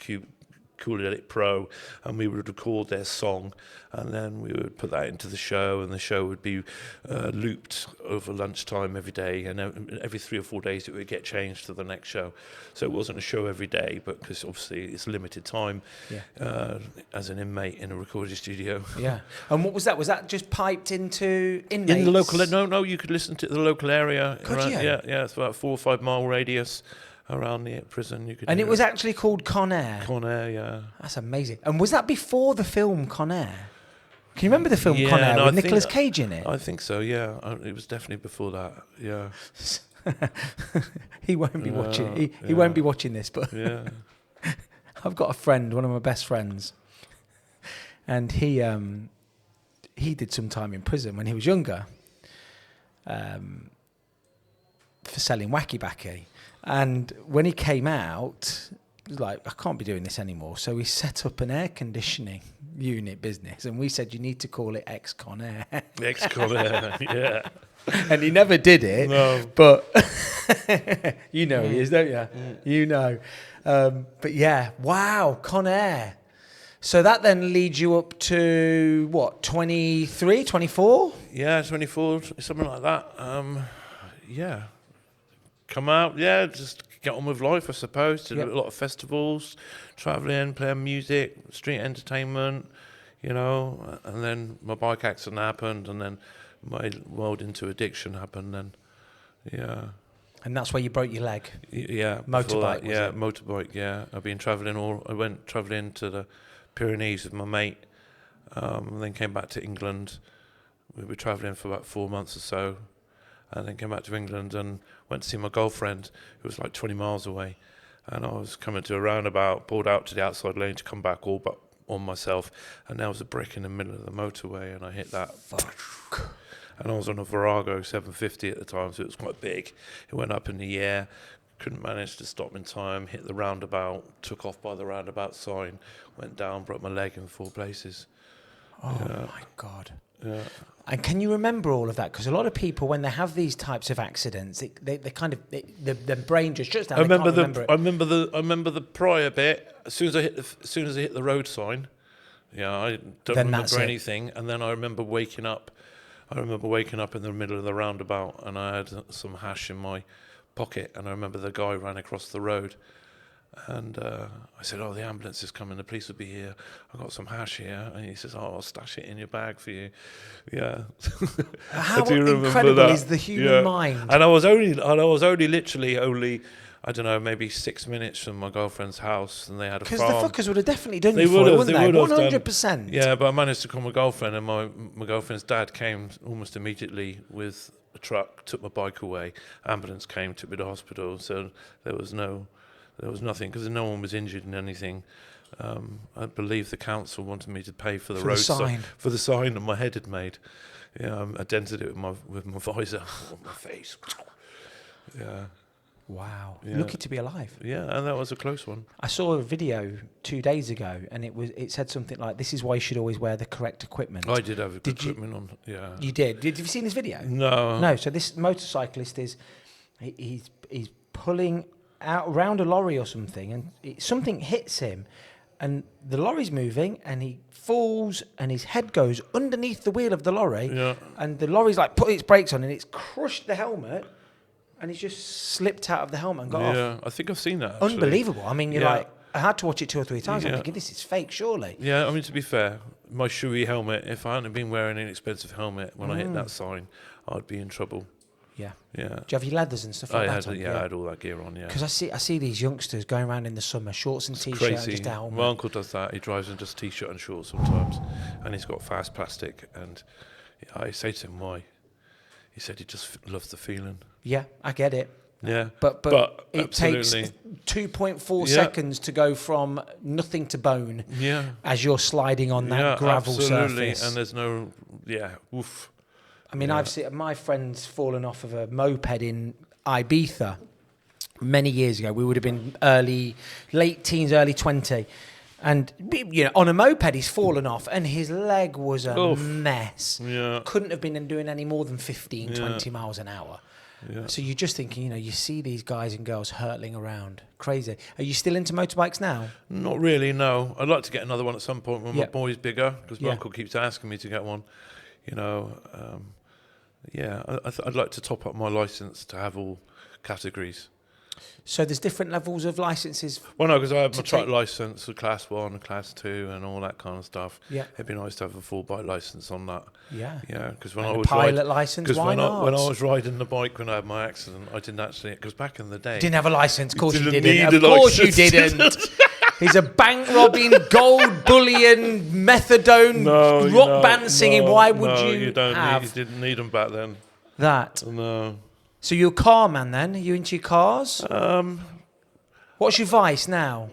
Cool Edit Pro, and we would record their song, and then we would put that into the show, and the show would be looped over lunchtime every day, and every 3 or 4 days it would get changed to the next show. So it wasn't a show every day, but because obviously it's limited time as an inmate in a recording studio. Yeah. And what was that? Was that just piped into inmates? In the local, no, you could listen to the local area. Could you? Yeah, it's about a 4 or 5 mile radius around the prison. You could. And it was actually called Con Air? Con Air, yeah. That's amazing. And was that before the film Con Air? Can you remember the film Con Air no, with Nicolas Cage in it? I think so, yeah. It was definitely before that, yeah. He won't be watching. He won't be watching this, but yeah. I've got a friend, one of my best friends, and he did some time in prison when he was younger, for selling wacky backy. And when he came out, he was like, I can't be doing this anymore. So he set up an air conditioning unit business, and we said, you need to call it Ex-Con Air. Ex-Con Air, yeah. And he never did it, No. but you know he is, don't you? You know. But yeah, wow, Con Air. So that then leads you up to, what, 23, 24? Yeah, 24, something like that. Yeah. Come out, yeah, just get on with life, I suppose. Did a lot of festivals, travelling, playing music, street entertainment, you know. And then my bike accident happened, and then my world into addiction happened. Then, yeah. And that's where you broke your leg. Yeah. Motorbike, was it? Motorbike. Yeah. I've been travelling I went travelling to the Pyrenees with my mate, and then came back to England. We were travelling for about 4 months or so, and then came back to England and went to see my girlfriend, who was like 20 miles away. And I was coming to a roundabout, pulled out to the outside lane to come back all but on myself, and there was a brick in the middle of the motorway, and I hit that. Fuck. And I was on a Virago 750 at the time, so it was quite big. It went up in the air, couldn't manage to stop in time, hit the roundabout, took off by the roundabout sign, went down, broke my leg in 4 places. Oh my God. Yeah. And can you remember all of that? Because a lot of people, when they have these types of accidents, they kind of the brain just shuts down. I remember the prior bit. As soon as I hit the road sign, yeah, I don't remember anything. And then I remember waking up. in the middle of the roundabout, and I had some hash in my pocket. And I remember the guy ran across the road. And I said, the ambulance is coming, the police will be here. I've got some hash here. And he says, I'll stash it in your bag for you. Yeah. How incredible is the human mind? And I was only literally, I don't know, maybe 6 minutes from my girlfriend's house, and they had a farm. Because the fuckers would have definitely done you for it, wouldn't they? 100%. Yeah, but I managed to call my girlfriend, and my girlfriend's dad came almost immediately with a truck, took my bike away. Ambulance came, took me to hospital, so there was nothing, because no one was injured in anything. I believe the council wanted me to pay for the road sign that my head had made. Yeah, I dented it with my visor on my face. Yeah. Wow. Yeah. Lucky to be alive. Yeah, and that was a close one. I saw a video 2 days ago, and it said something like, "This is why you should always wear the correct equipment." I did have equipment on. Yeah. You did. Have you seen this video? No. No. So this motorcyclist he's pulling out around a lorry or something, and something hits him, and the lorry's moving, and he falls, and his head goes underneath the wheel of the lorry, and the lorry's like putting its brakes on, and it's crushed the helmet, and he's just slipped out of the helmet and got off. Yeah, I think I've seen that. Actually. Unbelievable. I mean, I had to watch it 2 or 3 times. I'm thinking, this is fake, surely. Yeah, I mean, to be fair, my shoey helmet, if I hadn't been wearing an expensive helmet when I hit that sign, I'd be in trouble. Yeah. Yeah. Do you have your leathers and stuff like that on? I had all that gear on, yeah. Because I see these youngsters going around in the summer, shorts and T-shirt, crazy. just a helmet. My uncle does that. He drives in just T-shirt and shorts sometimes, and he's got fast plastic. And I say to him, why? He said he just loves the feeling. Yeah, I get it. Yeah, but it takes absolutely. 2.4 seconds to go from nothing to bone. Yeah. As you're sliding on that gravel absolutely. surface. And there's no, oof. I mean, I've seen my friend's fallen off of a moped in Ibiza many years ago. We would have been late teens, early 20. And, on a moped, he's fallen off and his leg was a mess. Yeah. Couldn't have been doing any more than 15, 20 miles an hour. Yeah. So you're just thinking, you see these guys and girls hurtling around. Crazy. Are you still into motorbikes now? Not really, no. I'd like to get another one at some point when my boy's bigger, because my uncle keeps asking me to get one. I'd like to top up my licence to have all categories. So there's different levels of licences? Well, no, because I have my truck licence, a Class 1, a Class 2 and all that kind of stuff. Yeah. It'd be nice to have a full bike licence on that. Yeah. Yeah, because when and I was pilot licence, why not? When I was riding the bike when I had my accident, I didn't actually, because back in the day... Didn't have a licence, of course you didn't didn't. need Of a course you licence. didn't. He's a bank robbing, gold bullion, methadone, rock band singing. Why would you didn't need them back then. That? No. So you're a car man then? Are you into your cars? What's your vice now?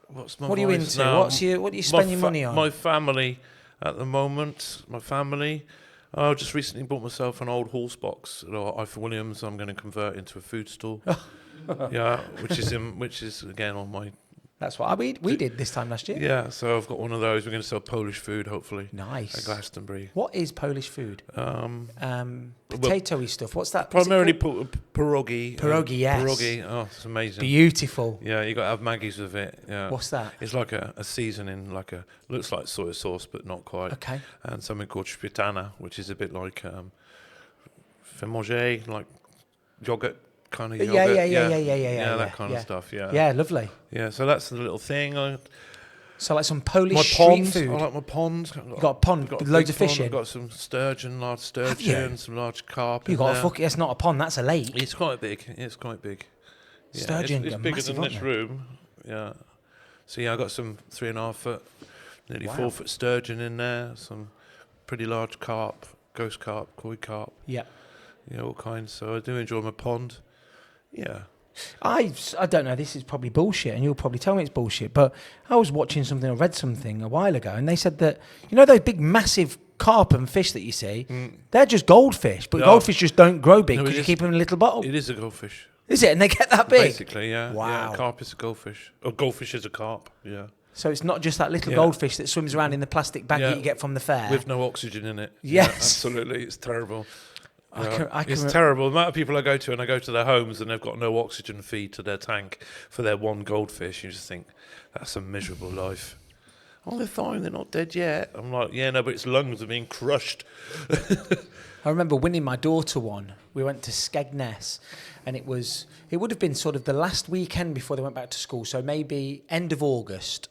What's my What are you vice into? now? What do you spend your money on? My family at the moment. I just recently bought myself an old horse box at Ipha Williams. I'm going to convert into a food stall. Yeah, which is again on my. That's what we did this time last year. Yeah, so I've got one of those. We're going to sell Polish food, hopefully. Nice. At Glastonbury. What is Polish food? Potatoey stuff. What's that? Primarily pierogi. Pierogi, yes. Pierogi. Oh, it's amazing. Beautiful. Yeah, you got to have Maggie's with it. Yeah. What's that? It's like a seasoning, looks like soy sauce, but not quite. Okay. And something called smetana, which is a bit like fromage, like yogurt. Kind of yogurt. Yeah, that kind of stuff. Yeah. Yeah, lovely. Yeah, so that's the little thing. So like some Polish my street ponds, food. I like my ponds. You got a pond with loads of fish in. I've got some sturgeon, large sturgeon, some large carp. You got it's not a pond, that's a lake. It's quite big. Yeah, Sturgeon, it's bigger than this room. Yeah. So I got some 3.5 foot, nearly 4 foot sturgeon in there. Some pretty large carp, ghost carp, koi carp. Yeah. Yeah, all kinds. So I do enjoy my pond. Yeah. I don't know, this is probably bullshit, and you'll probably tell me it's bullshit, but I was watching something or read something a while ago, and they said that, those big, massive carp and fish that you see, they're just goldfish, but goldfish just don't grow big because you keep them in a little bottle. It is a goldfish. Is it? And they get that big? Basically, yeah. Wow. Yeah, carp is a goldfish. Or goldfish is a carp, yeah. So it's not just that little goldfish that swims around in the plastic bag that you get from the fair? With no oxygen in it. Yes. Yeah, absolutely. It's terrible. It's terrible. The amount of people I go to, and I go to their homes and they've got no oxygen feed to their tank for their one goldfish. You just think, that's a miserable life. Oh, they're fine. They're not dead yet. I'm like, yeah, no, but its lungs are being crushed. I remember winning my daughter one. We went to Skegness, and it would have been sort of the last weekend before they went back to school, so maybe end of August.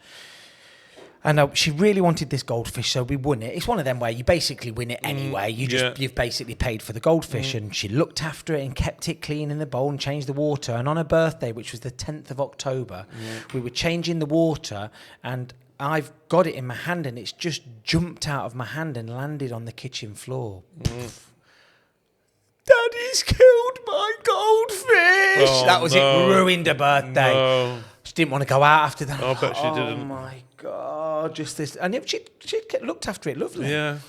And she really wanted this goldfish, so we won it. It's one of them where you basically win it anyway. You've basically paid for the goldfish, and she looked after it and kept it clean in the bowl and changed the water. And on her birthday, which was the 10th of October, we were changing the water, and I've got it in my hand, and it's just jumped out of my hand and landed on the kitchen floor. Daddy's killed my goldfish. Oh, that was it. Ruined her birthday. No. She didn't want to go out after that. I bet she didn't. Oh my God, just this, and she looked after it lovely. Yeah.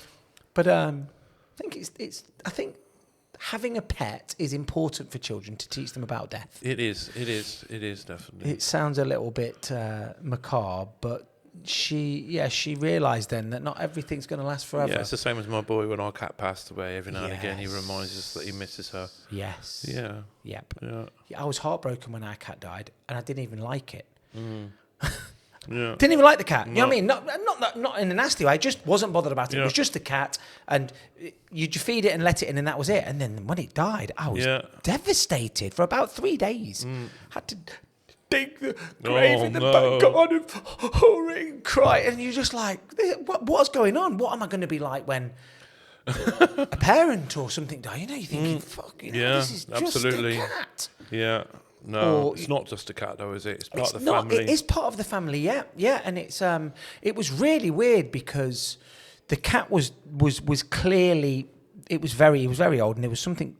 But I think having a pet is important for children to teach them about death. It is definitely. It sounds a little bit macabre, but she realised then that not everything's going to last forever. Yeah, it's the same as my boy when our cat passed away. Every now and again, he reminds us that he misses her. Yes. Yeah. Yep. Yeah. I was heartbroken when our cat died, and I didn't even like it. Yeah. Didn't even like the cat. You know what I mean? Not in a nasty way. I just wasn't bothered about it. Yeah. It was just a cat, and you feed it and let it in, and that was it. And then when it died, I was devastated for about 3 days. Had to dig the grave in the back garden, and cry, and you're just like, what's going on? What am I going to be like when a parent or something die? You're thinking, fuck, this is just a cat. Yeah. No, it's not just a cat though, is it? It's part of the family. It is part of the family, yeah. And it was really weird because the cat was clearly, he was very old, and there was something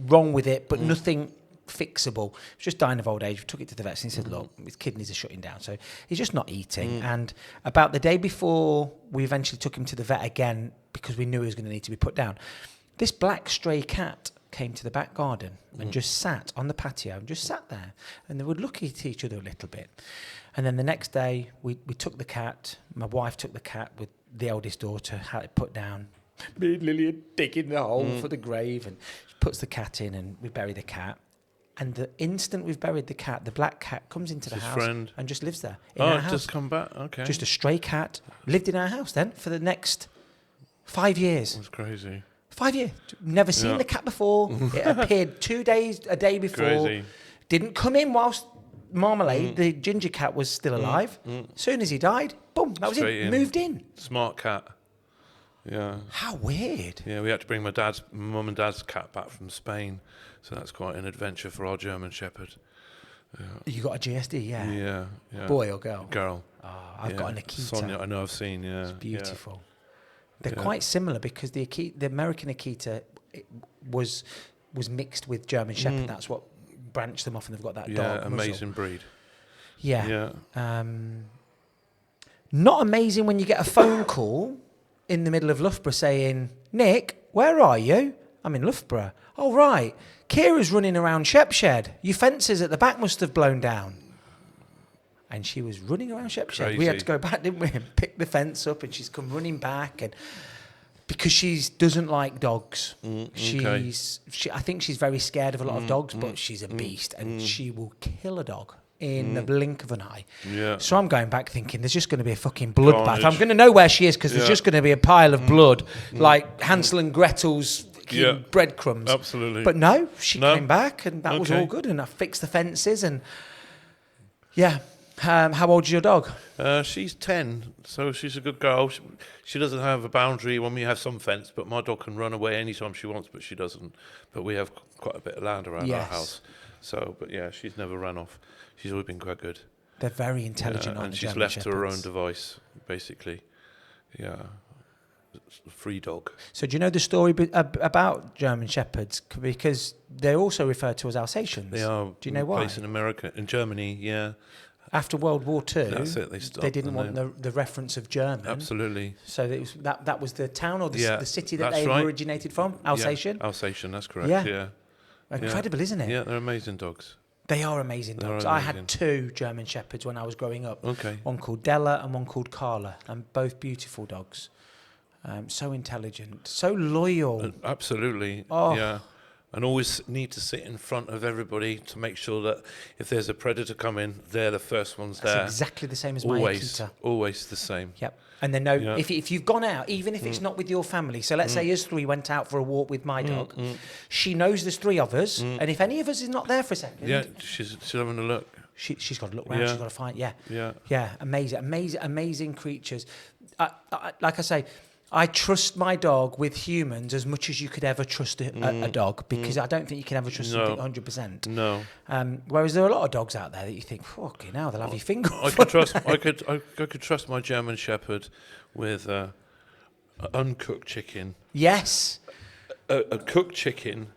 wrong with it, but nothing fixable. It was just dying of old age. We took it to the vets and he said, look, his kidneys are shutting down. So he's just not eating. And about the day before we eventually took him to the vet again, because we knew he was going to need to be put down, this black stray cat came to the back garden and just sat on the patio and just sat there. And they would look at each other a little bit. And then the next day, we took the cat. My wife took the cat with the eldest daughter, had it put down. Me and Lillian digging the hole for the grave, and she puts the cat in, and we bury the cat. And the instant we've buried the cat, the black cat comes into the house and just lives there in our house. Just come back. Okay. Just a stray cat lived in our house then for the next 5 years. That's crazy. 5 years. Never seen the cat before. It appeared a day before. Crazy. Didn't come in whilst Marmalade, the ginger cat, was still alive. Soon as he died, boom, that was it. Moved in. Smart cat. Yeah. How weird. Yeah, we had to bring my mum and dad's cat back from Spain, so that's quite an adventure for our German Shepherd. Yeah. You got a GSD, yeah? Yeah. Boy or girl? Girl. Oh, I've got an Akita. Sonia, I know, I've seen, yeah. It's beautiful. They're quite similar because the American Akita was mixed with German Shepherd. That's what branched them off, and they've got that dark muzzle. Amazing breed. Yeah. Not amazing when you get a phone call in the middle of Loughborough saying, Nick, where are you? I'm in Loughborough. Oh, right. Kira's running around Shepshed. Your fences at the back must have blown down. And she was running around Shepshed. We had to go back, didn't we, and pick the fence up, and she's come running back, and because she doesn't like dogs. I think she's very scared of a lot of dogs, but she's a beast, and she will kill a dog in the blink of an eye. Yeah. So I'm going back thinking there's just going to be a fucking bloodbath. I'm going to know where she is because there's just going to be a pile of blood, like Hansel and Gretel's breadcrumbs. Absolutely. But no, she came back, and that was all good, and I fixed the fences, and how old is your dog? She's 10, so she's a good girl. She doesn't have a boundary when we have some fence, but my dog can run away anytime she wants, but she doesn't. But we have quite a bit of land around our house. So, but yeah, she's never run off. She's always been quite good. They're very intelligent, and she's left to her own device, basically. Yeah. Free dog. So do you know the story about German Shepherds? Because they're also referred to as Alsatians. They are. Do you know why? Based in America, in Germany, yeah. After World War II, that's it, they didn't want the reference of German. Absolutely. So that was the town or the city that they originated from? Alsatian? Yeah, Alsatian, that's correct, yeah. Incredible, isn't it? Yeah, they're amazing dogs. They are amazing dogs. I had 2 German Shepherds when I was growing up. Okay. One called Della and one called Carla, and both beautiful dogs. So intelligent, so loyal. Absolutely, yeah. And always need to sit in front of everybody to make sure that if there's a predator coming, they're the first ones there. That's exactly the same as my Akita. Always the same. Yep. And they know if you've gone out, even if it's not with your family. So let's say us 3 went out for a walk with my dog. She knows there's 3 of us, and if any of us is not there for a second, she's having a look. She's got to look around. She's got to find. Yeah. Amazing creatures. Like I say, I trust my dog with humans as much as you could ever trust a dog, because I don't think you can ever trust something 100%. No. Whereas there are a lot of dogs out there that you think, fucking hell, they'll have your finger off. I could trust my German Shepherd with uncooked chicken. Yes. A cooked chicken,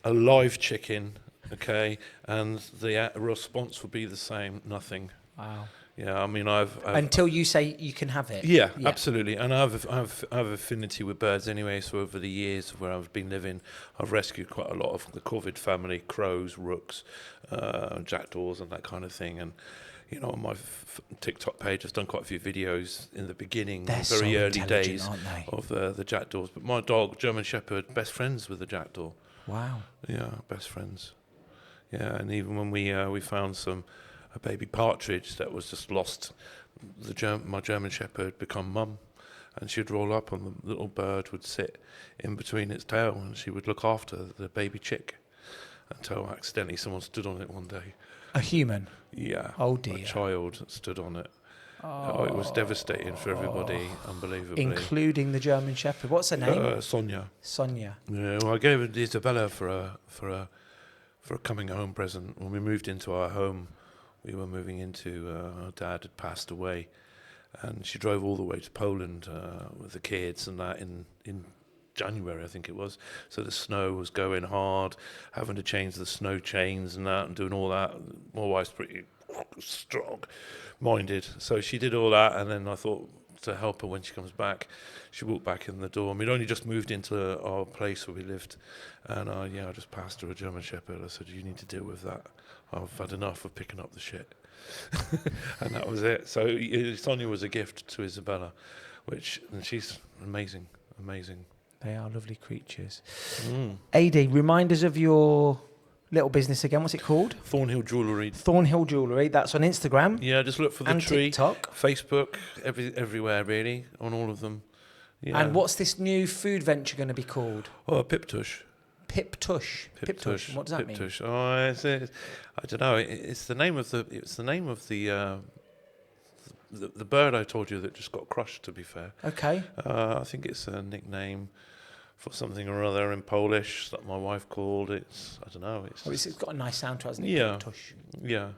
a live chicken, okay, and the response will be the same, nothing. Wow. Yeah, I mean, I've until you say you can have it. Yeah, absolutely. And I've affinity with birds anyway. So over the years where I've been living, I've rescued quite a lot of the corvid family: crows, rooks, jackdaws, and that kind of thing. And you know, on my TikTok page, I've done quite a few videos in the beginning, very early days of the jackdaws. But my dog, German Shepherd, best friends with the jackdaw. Wow. Yeah, best friends. Yeah, and even when we found a baby partridge that was just lost, my German Shepherd become mum, and she'd roll up and the little bird would sit in between its tail, and she would look after the baby chick until accidentally someone stood on it one day. A human? Yeah. Oh dear. A child stood on it. Oh, it was devastating for everybody, unbelievably. Including the German Shepherd. What's her name? Sonia. Sonia. Yeah, well, I gave it to Isabella for a coming home present. When we moved into our home, we were moving into, our dad had passed away, and she drove all the way to Poland with the kids and that in January, I think it was. So the snow was going hard, having to change the snow chains and that, and doing all that. My wife's pretty strong-minded, so she did all that, and then I thought to help her when she comes back, she walked back in the door. And we'd only just moved into our place where we lived, and I just passed her a German Shepherd. I said, "You need to deal with that. I've had enough of picking up the shit." And that was it. So Sonia was a gift to Isabella, and she's amazing. They are lovely creatures. Ady, remind us of your little business again. What's it called? Thornhill Jewelry. Thornhill Jewelry. That's on Instagram. Yeah, just look for the and tree. TikTok. Facebook, everywhere really, on all of them. Yeah. And what's this new food venture going to be called? Oh, Pip Tush. Pip Tush. Pip Tush. What does that mean? Tush. Oh, I don't know. It's the name of the bird I told you that just got crushed. To be fair. Okay. I think it's a nickname for something or other in Polish that my wife called. I don't know. It's got a nice sound to it, hasn't it? Yeah. Pip Tush. Yeah.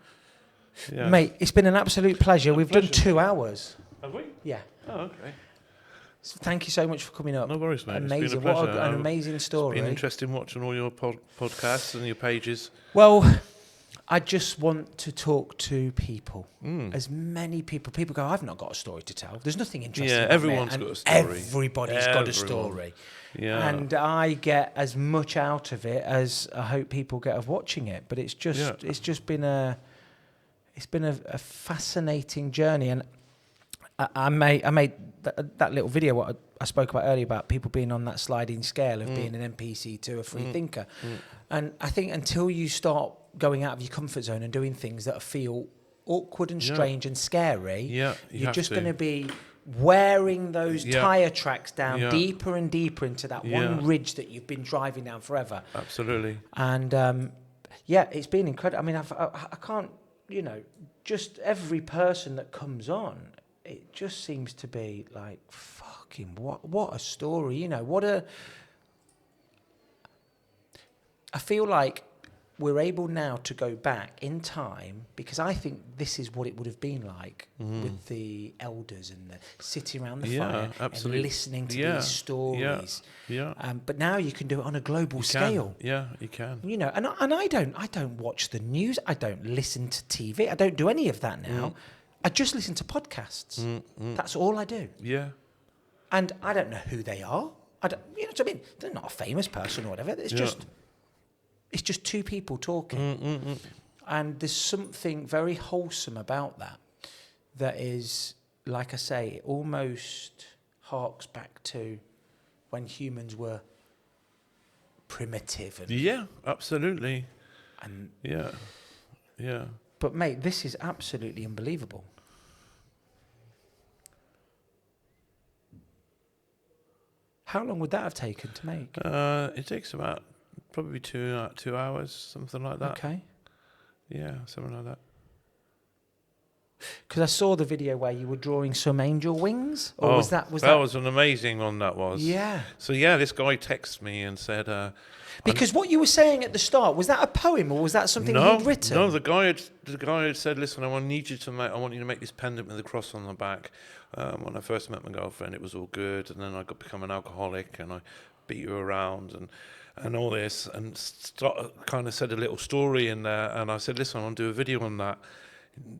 Mate, it's been an absolute pleasure. We've done 2 hours. Have we? Yeah. Oh, okay. So thank you so much for coming up. No worries, mate. Amazing. It's been a pleasure. What an amazing story. It's been interesting watching all your podcasts and your pages. Well, I just want to talk to people. As many people. People go, I've not got a story to tell. There's nothing interesting. Yeah, about everyone's me. got a story. Everybody's got a story. Yeah. And I get as much out of it as I hope people get of watching it. But it's just been a fascinating journey. And I made that little video what I spoke about earlier about people being on that sliding scale of being an NPC to a free thinker. And I think until you start going out of your comfort zone and doing things that feel awkward and strange and scary, you're just going to be wearing those tyre tracks down deeper and deeper into that one ridge that you've been driving down forever. Absolutely. And it's been incredible. I mean, I can't, just every person that comes on, it just seems to be like, fucking, what a story, I feel like we're able now to go back in time, because I think this is what it would have been like with the elders and the sitting around the fire and listening to these stories. But now you can do it on a global scale. Yeah, you can. And I don't watch the news. I don't listen to TV. I don't do any of that now. I just listen to podcasts. That's all I do. Yeah. And I don't know who they are. I don't, you know what I mean? They're not a famous person or whatever. It's just two people talking. And there's something very wholesome about that. That is, like I say, it almost harks back to when humans were primitive. And, yeah, absolutely. And yeah. But mate, this is absolutely unbelievable. How long would that have taken to make? It takes about probably 2 hours, something like that. Okay. Yeah, something like that. Because I saw the video where you were drawing some angel wings, or was that that was an amazing one? That was. Yeah. So this guy texted me and said. Because what you were saying at the start, was that a poem or was that something he'd written? No, the guy had said, "Listen, I want you to make this pendant with a cross on the back." When I first met my girlfriend, it was all good, and then I become an alcoholic, and I beat you around, and all this, and kind of said a little story in there, and I said, "Listen, I want to do a video on that.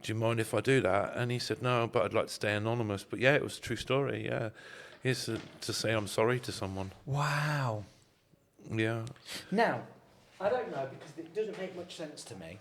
Do you mind if I do that?" And he said, "No, but I'd like to stay anonymous." But it was a true story. Yeah, it's to say I'm sorry to someone. Wow. Yeah. Now, I don't know, because it doesn't make much sense to me.